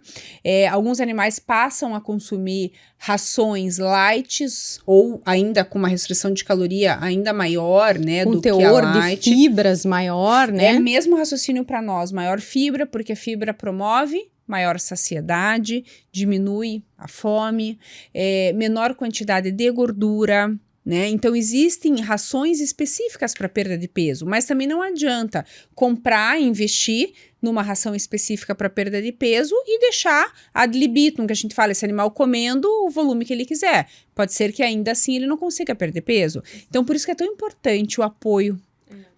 Alguns animais passam a consumir rações light ou ainda com uma restrição de caloria ainda maior, né, do que a light. Um teor de fibras maior, né? É o mesmo raciocínio para nós, maior fibra, porque a fibra promove maior saciedade, diminui a fome, menor quantidade de gordura, né? Então existem rações específicas para perda de peso, mas também não adianta comprar, investir numa ração específica para perda de peso e deixar ad libitum, que a gente fala, esse animal comendo o volume que ele quiser. Pode ser que ainda assim ele não consiga perder peso. Então por isso que é tão importante o apoio,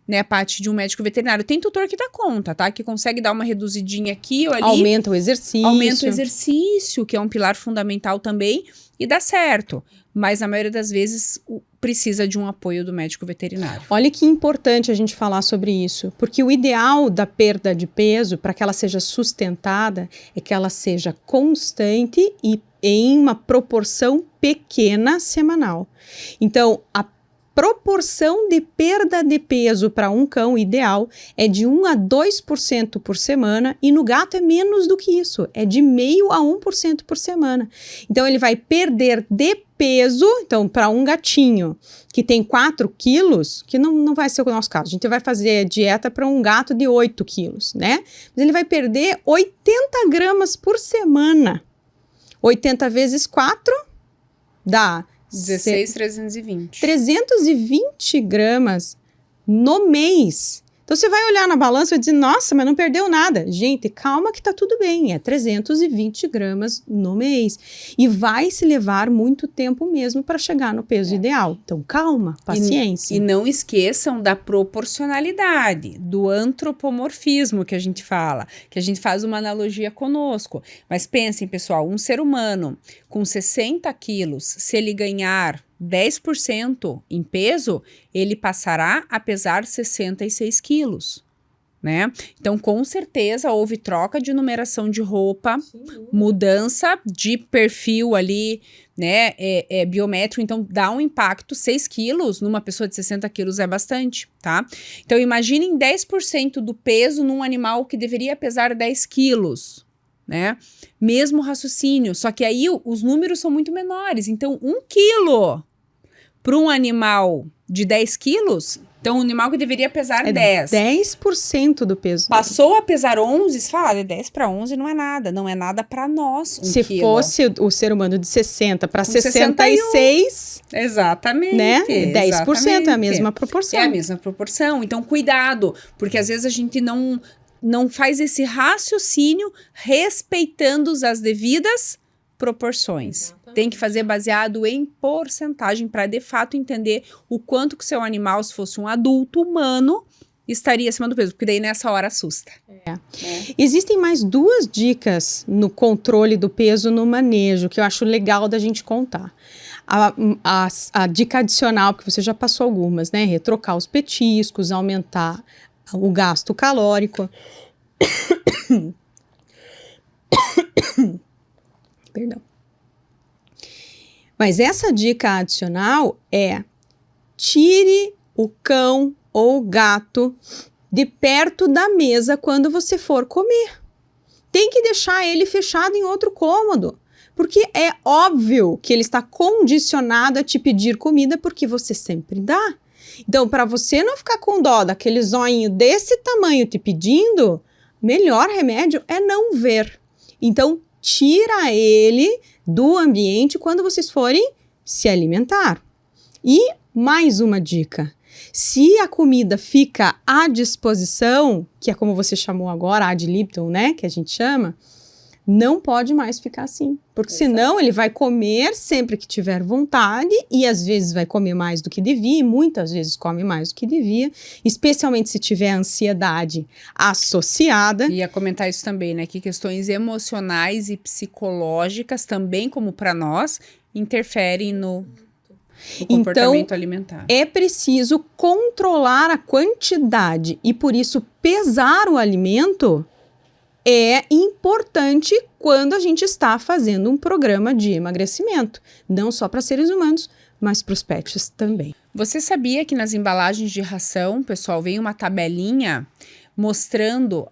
né, a parte de um médico veterinário. Tem tutor que dá conta, tá? Que consegue dar uma reduzidinha aqui ou ali. Aumenta o exercício. Aumenta o exercício, que é um pilar fundamental também, e dá certo. Mas na maioria das vezes precisa de um apoio do médico veterinário. Olha que importante a gente falar sobre isso, porque o ideal da perda de peso, para que ela seja sustentada, é que ela seja constante e em uma proporção pequena semanal. Então, a proporção de perda de peso para um cão ideal é de 1 a 2% por semana, e no gato é menos do que isso, é de 0,5% a 1% por semana. Então ele vai perder de peso, então para um gatinho que tem 4 quilos, que não vai ser o nosso caso, a gente vai fazer dieta para um gato de 8 quilos, né? Mas ele vai perder 80 gramas por semana. 80 vezes 4 dá 16,320. 320 gramas no mês. Então você vai olhar na balança e vai dizer: nossa, mas não perdeu nada. Gente, calma que tá tudo bem, é 320 gramas no mês. E vai se levar muito tempo mesmo para chegar no peso ideal. Então calma, paciência. E não esqueçam da proporcionalidade, do antropomorfismo que a gente fala, que a gente faz uma analogia conosco. Mas pensem, pessoal, um ser humano com 60 quilos, se ele ganhar 10% em peso, ele passará a pesar 66 quilos, né? Então, com certeza, houve troca de numeração de roupa, mudança de perfil ali, né, biométrico, então dá um impacto. 6 quilos numa pessoa de 60 quilos é bastante, tá? Então, imaginem 10% do peso num animal que deveria pesar 10 quilos, né? Mesmo raciocínio, só que aí os números são muito menores. Então, 1 quilo para um animal de 10 quilos Então, o animal que deveria pesar 10. 10% do peso. Passou a pesar 11, você fala, de 10 para 11 não é nada. Não é nada para nós, Se quilo. fosse o ser humano de 60 para 66... Exatamente. Né? 10% exatamente. é a mesma proporção. É a mesma proporção. Então, cuidado, porque às vezes a gente não faz esse raciocínio respeitando as devidas proporções. Exatamente. Tem que fazer baseado em porcentagem para, de fato, entender o quanto que o seu animal, se fosse um adulto humano, estaria acima do peso, porque daí nessa hora assusta. Existem mais 2 dicas no controle do peso no manejo, que eu acho legal da gente contar. A dica adicional, porque você já passou algumas, né? Retrocar os petiscos, aumentar o gasto calórico. Perdão. Mas essa dica adicional é: tire o cão ou o gato de perto da mesa quando você for comer. Tem que deixar ele fechado em outro cômodo, porque é óbvio que ele está condicionado a te pedir comida porque você sempre dá. Então, para você não ficar com dó daquele zoinho desse tamanho te pedindo, melhor remédio é não ver. Então, tira ele do ambiente quando vocês forem se alimentar. E mais uma dica: se a comida fica à disposição, que é como você chamou agora, ad libitum, né, que a gente chama, não pode mais ficar assim, porque senão ele vai comer sempre que tiver vontade e às vezes vai comer mais do que devia, e muitas vezes come mais do que devia, especialmente se tiver ansiedade associada. Ia comentar isso também, né, que questões emocionais e psicológicas também, como para nós, interferem no comportamento alimentar. É preciso controlar a quantidade e por isso pesar o alimento é importante quando a gente está fazendo um programa de emagrecimento, não só para seres humanos, mas para os pets também. Você sabia que nas embalagens de ração, pessoal, vem uma tabelinha mostrando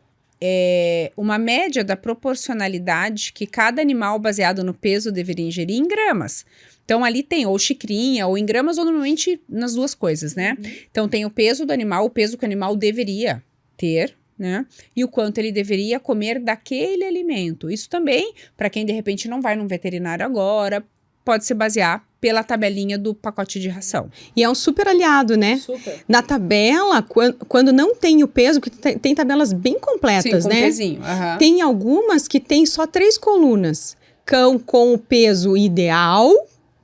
uma média da proporcionalidade que cada animal baseado no peso deveria ingerir em gramas? Então, ali tem ou xicrinha, ou em gramas, ou normalmente nas duas coisas, né? Então, tem o peso do animal, o peso que o animal deveria ter, né? E o quanto ele deveria comer daquele alimento. Isso também, para quem de repente não vai num veterinário agora, pode se basear pela tabelinha do pacote de ração. E é um super aliado, né? Super. Na tabela, quando não tem o peso, porque tem tabelas bem completas, sim, com né? Pezinho. Uhum. Tem algumas que tem só 3 colunas. Cão com o peso ideal,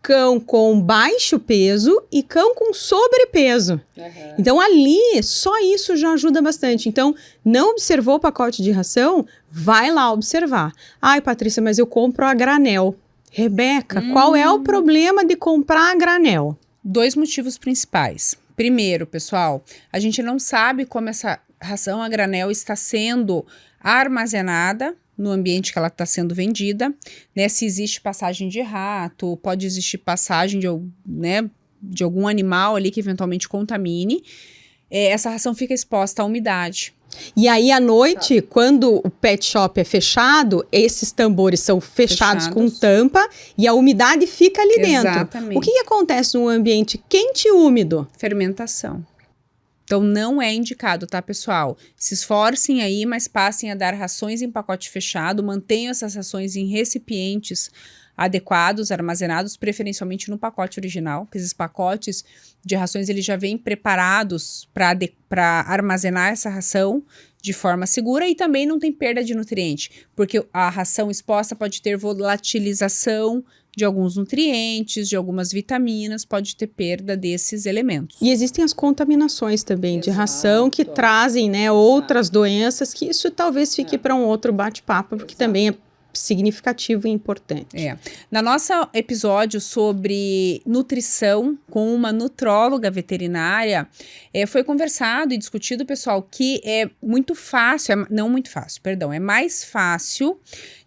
cão com baixo peso e cão com sobrepeso. Uhum. Então, ali, só isso já ajuda bastante. Então, não observou o pacote de ração? Vai lá observar. Ai, Patrícia, mas eu compro a granel. Rebeca, qual é o problema de comprar a granel? 2 motivos principais. Primeiro, pessoal, a gente não sabe como essa ração a granel está sendo armazenada no ambiente que ela está sendo vendida, né? Se existe passagem de rato, pode existir passagem de algum animal ali que eventualmente contamine. Essa ração fica exposta à umidade. E aí, à noite, quando o pet shop é fechado, esses tambores são fechados com tampa e a umidade fica ali dentro. Exatamente. O que acontece num ambiente quente e úmido? Fermentação. Então, não é indicado, tá, pessoal? Se esforcem aí, mas passem a dar rações em pacote fechado, mantenham essas rações em recipientes adequados, armazenados, preferencialmente no pacote original, porque esses pacotes de rações, eles já vêm preparados para armazenar essa ração de forma segura e também não tem perda de nutriente, porque a ração exposta pode ter volatilização de alguns nutrientes, de algumas vitaminas, pode ter perda desses elementos. E existem as contaminações também de ração que trazem, né, outras doenças, que isso talvez fique para um outro bate-papo, porque também é significativo e importante. Na nossa episódio sobre nutrição com uma nutróloga veterinária, foi conversado e discutido, pessoal, que é muito fácil, é mais fácil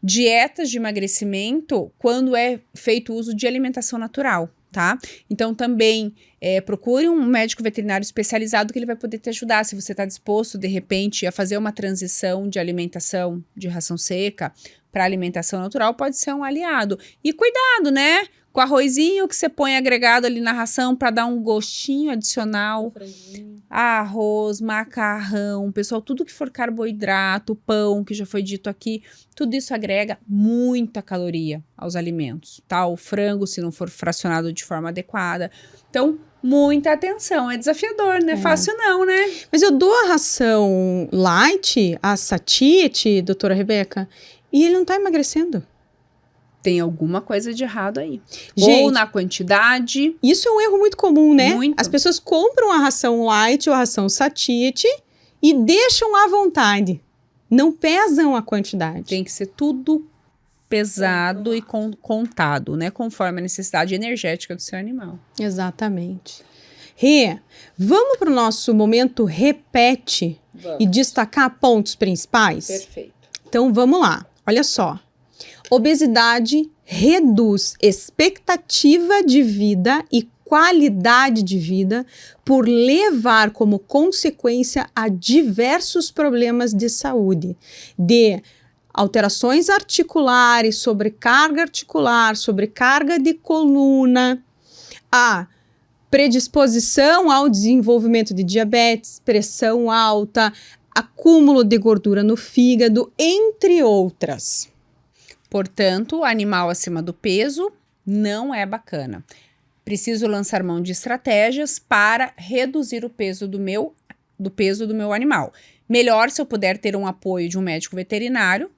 dietas de emagrecimento quando é feito uso de alimentação natural, tá? Então, também procure um médico veterinário especializado que ele vai poder te ajudar, se você está disposto, de repente, a fazer uma transição de alimentação de ração seca para alimentação natural, pode ser um aliado. E cuidado, né? Com o arrozinho que você põe agregado ali na ração para dar um gostinho adicional. arroz, macarrão, pessoal, tudo que for carboidrato, pão, que já foi dito aqui, tudo isso agrega muita caloria aos alimentos, tá? O frango, se não for fracionado de forma adequada. Então, muita atenção. É desafiador, não é fácil não, né? Mas eu dou a ração light, a satiety, doutora Rebeca, e ele não tá emagrecendo. Tem alguma coisa de errado aí. Gente, ou na quantidade. Isso é um erro muito comum, né? Muito. As pessoas compram a ração light ou a ração satiety e deixam à vontade. Não pesam a quantidade. Tem que ser tudo pesado e contado, né? Conforme a necessidade energética do seu animal. Exatamente. Rê, vamos para o nosso momento repete e destacar pontos principais? Perfeito. Então vamos lá. Olha só. Obesidade reduz expectativa de vida e qualidade de vida por levar como consequência a diversos problemas de saúde, de alterações articulares, sobrecarga articular, sobrecarga de coluna, a predisposição ao desenvolvimento de diabetes, pressão alta, acúmulo de gordura no fígado, entre outras. Portanto, animal acima do peso não é bacana. Preciso lançar mão de estratégias para reduzir o peso do meu animal. Melhor se eu puder ter um apoio de um médico veterinário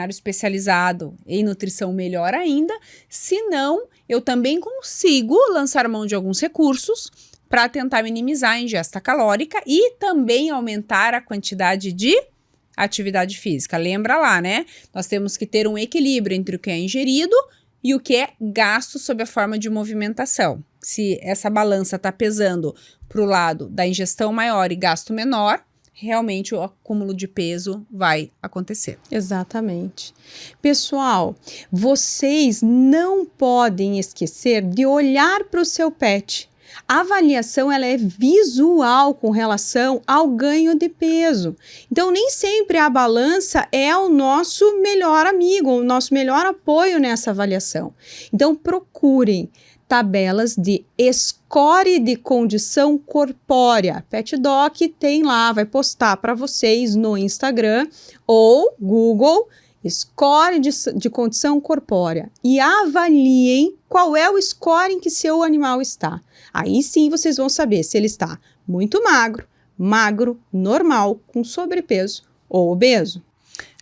especializado em nutrição, melhor ainda. Se não, eu também consigo lançar mão de alguns recursos para tentar minimizar a ingesta calórica e também aumentar a quantidade de atividade física. Lembra lá, né? Nós temos que ter um equilíbrio entre o que é ingerido e o que é gasto sob a forma de movimentação. Se essa balança está pesando para o lado da ingestão maior e gasto menor, realmente o acúmulo de peso vai acontecer. Exatamente. Pessoal, vocês não podem esquecer de olhar para o seu pet. A avaliação ela é visual com relação ao ganho de peso. Então, nem sempre a balança é o nosso melhor amigo, o nosso melhor apoio nessa avaliação. Então, procurem tabelas de score de condição corpórea. PetDoc tem lá, vai postar para vocês no Instagram ou Google, score de condição corpórea. E avaliem qual é o score em que seu animal está. Aí sim vocês vão saber se ele está muito magro, normal, com sobrepeso ou obeso.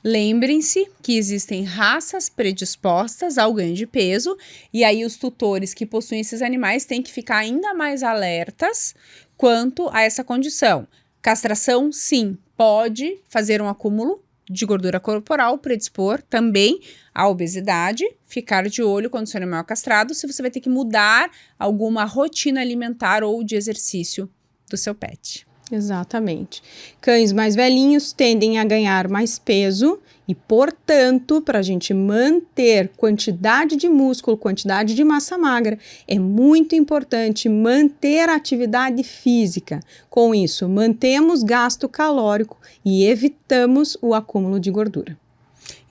Lembrem-se que existem raças predispostas ao ganho de peso e aí os tutores que possuem esses animais têm que ficar ainda mais alertas quanto a essa condição. Castração, sim, pode fazer um acúmulo de gordura corporal, predispor também à obesidade, ficar de olho quando seu animal é castrado, se você vai ter que mudar alguma rotina alimentar ou de exercício do seu pet. Exatamente. Cães mais velhinhos tendem a ganhar mais peso e, portanto, para a gente manter quantidade de músculo, quantidade de massa magra, é muito importante manter a atividade física. Com isso, mantemos gasto calórico e evitamos o acúmulo de gordura.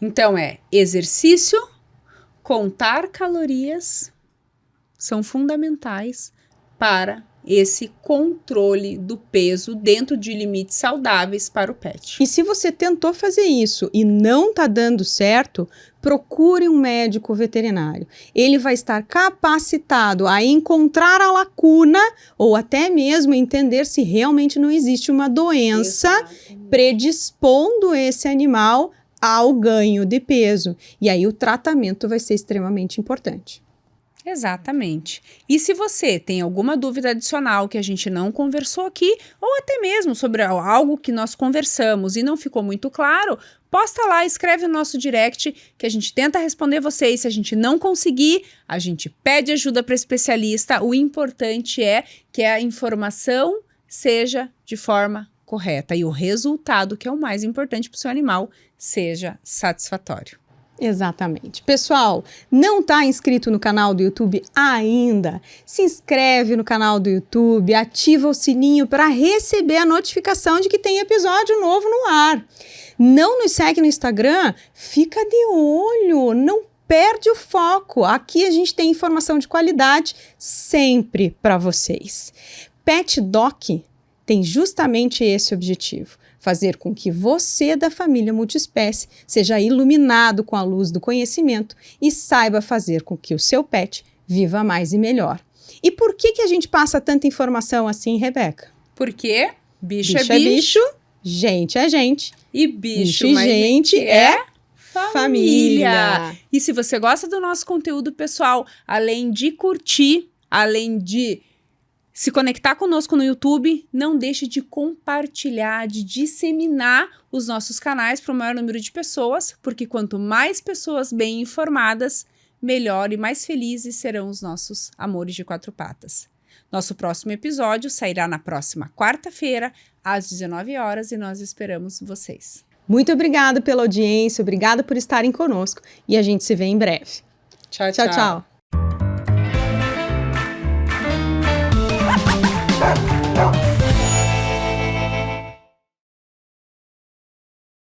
Então, exercício, contar calorias são fundamentais para esse controle do peso dentro de limites saudáveis para o pet. E se você tentou fazer isso e não está dando certo, procure um médico veterinário. Ele vai estar capacitado a encontrar a lacuna ou até mesmo entender se realmente não existe uma doença predispondo esse animal ao ganho de peso. E aí o tratamento vai ser extremamente importante. Exatamente. E se você tem alguma dúvida adicional que a gente não conversou aqui, ou até mesmo sobre algo que nós conversamos e não ficou muito claro, posta lá, escreve no nosso direct que a gente tenta responder vocês. Se a gente não conseguir, a gente pede ajuda para especialista. O importante é que a informação seja de forma correta e o resultado, que é o mais importante para o seu animal, seja satisfatório. Exatamente. Pessoal, não está inscrito no canal do YouTube ainda? Se inscreve no canal do YouTube, ativa o sininho para receber a notificação de que tem episódio novo no ar. Não nos segue no Instagram? Fica de olho, não perde o foco. Aqui a gente tem informação de qualidade sempre para vocês. PetDoc tem justamente esse objetivo: fazer com que você da família multiespécie seja iluminado com a luz do conhecimento e saiba fazer com que o seu pet viva mais e melhor. E por que a gente passa tanta informação assim, Rebeca? Porque bicho é bicho, gente é gente. E bicho e mais gente é família. E se você gosta do nosso conteúdo, pessoal, além de curtir, além de se conectar conosco no YouTube, não deixe de compartilhar, de disseminar os nossos canais para o maior número de pessoas, porque quanto mais pessoas bem informadas, melhor e mais felizes serão os nossos amores de quatro patas. Nosso próximo episódio sairá na próxima quarta-feira, às 19 horas, e nós esperamos vocês. Muito obrigada pela audiência, obrigada por estarem conosco e a gente se vê em breve. Tchau, Tchau, tchau.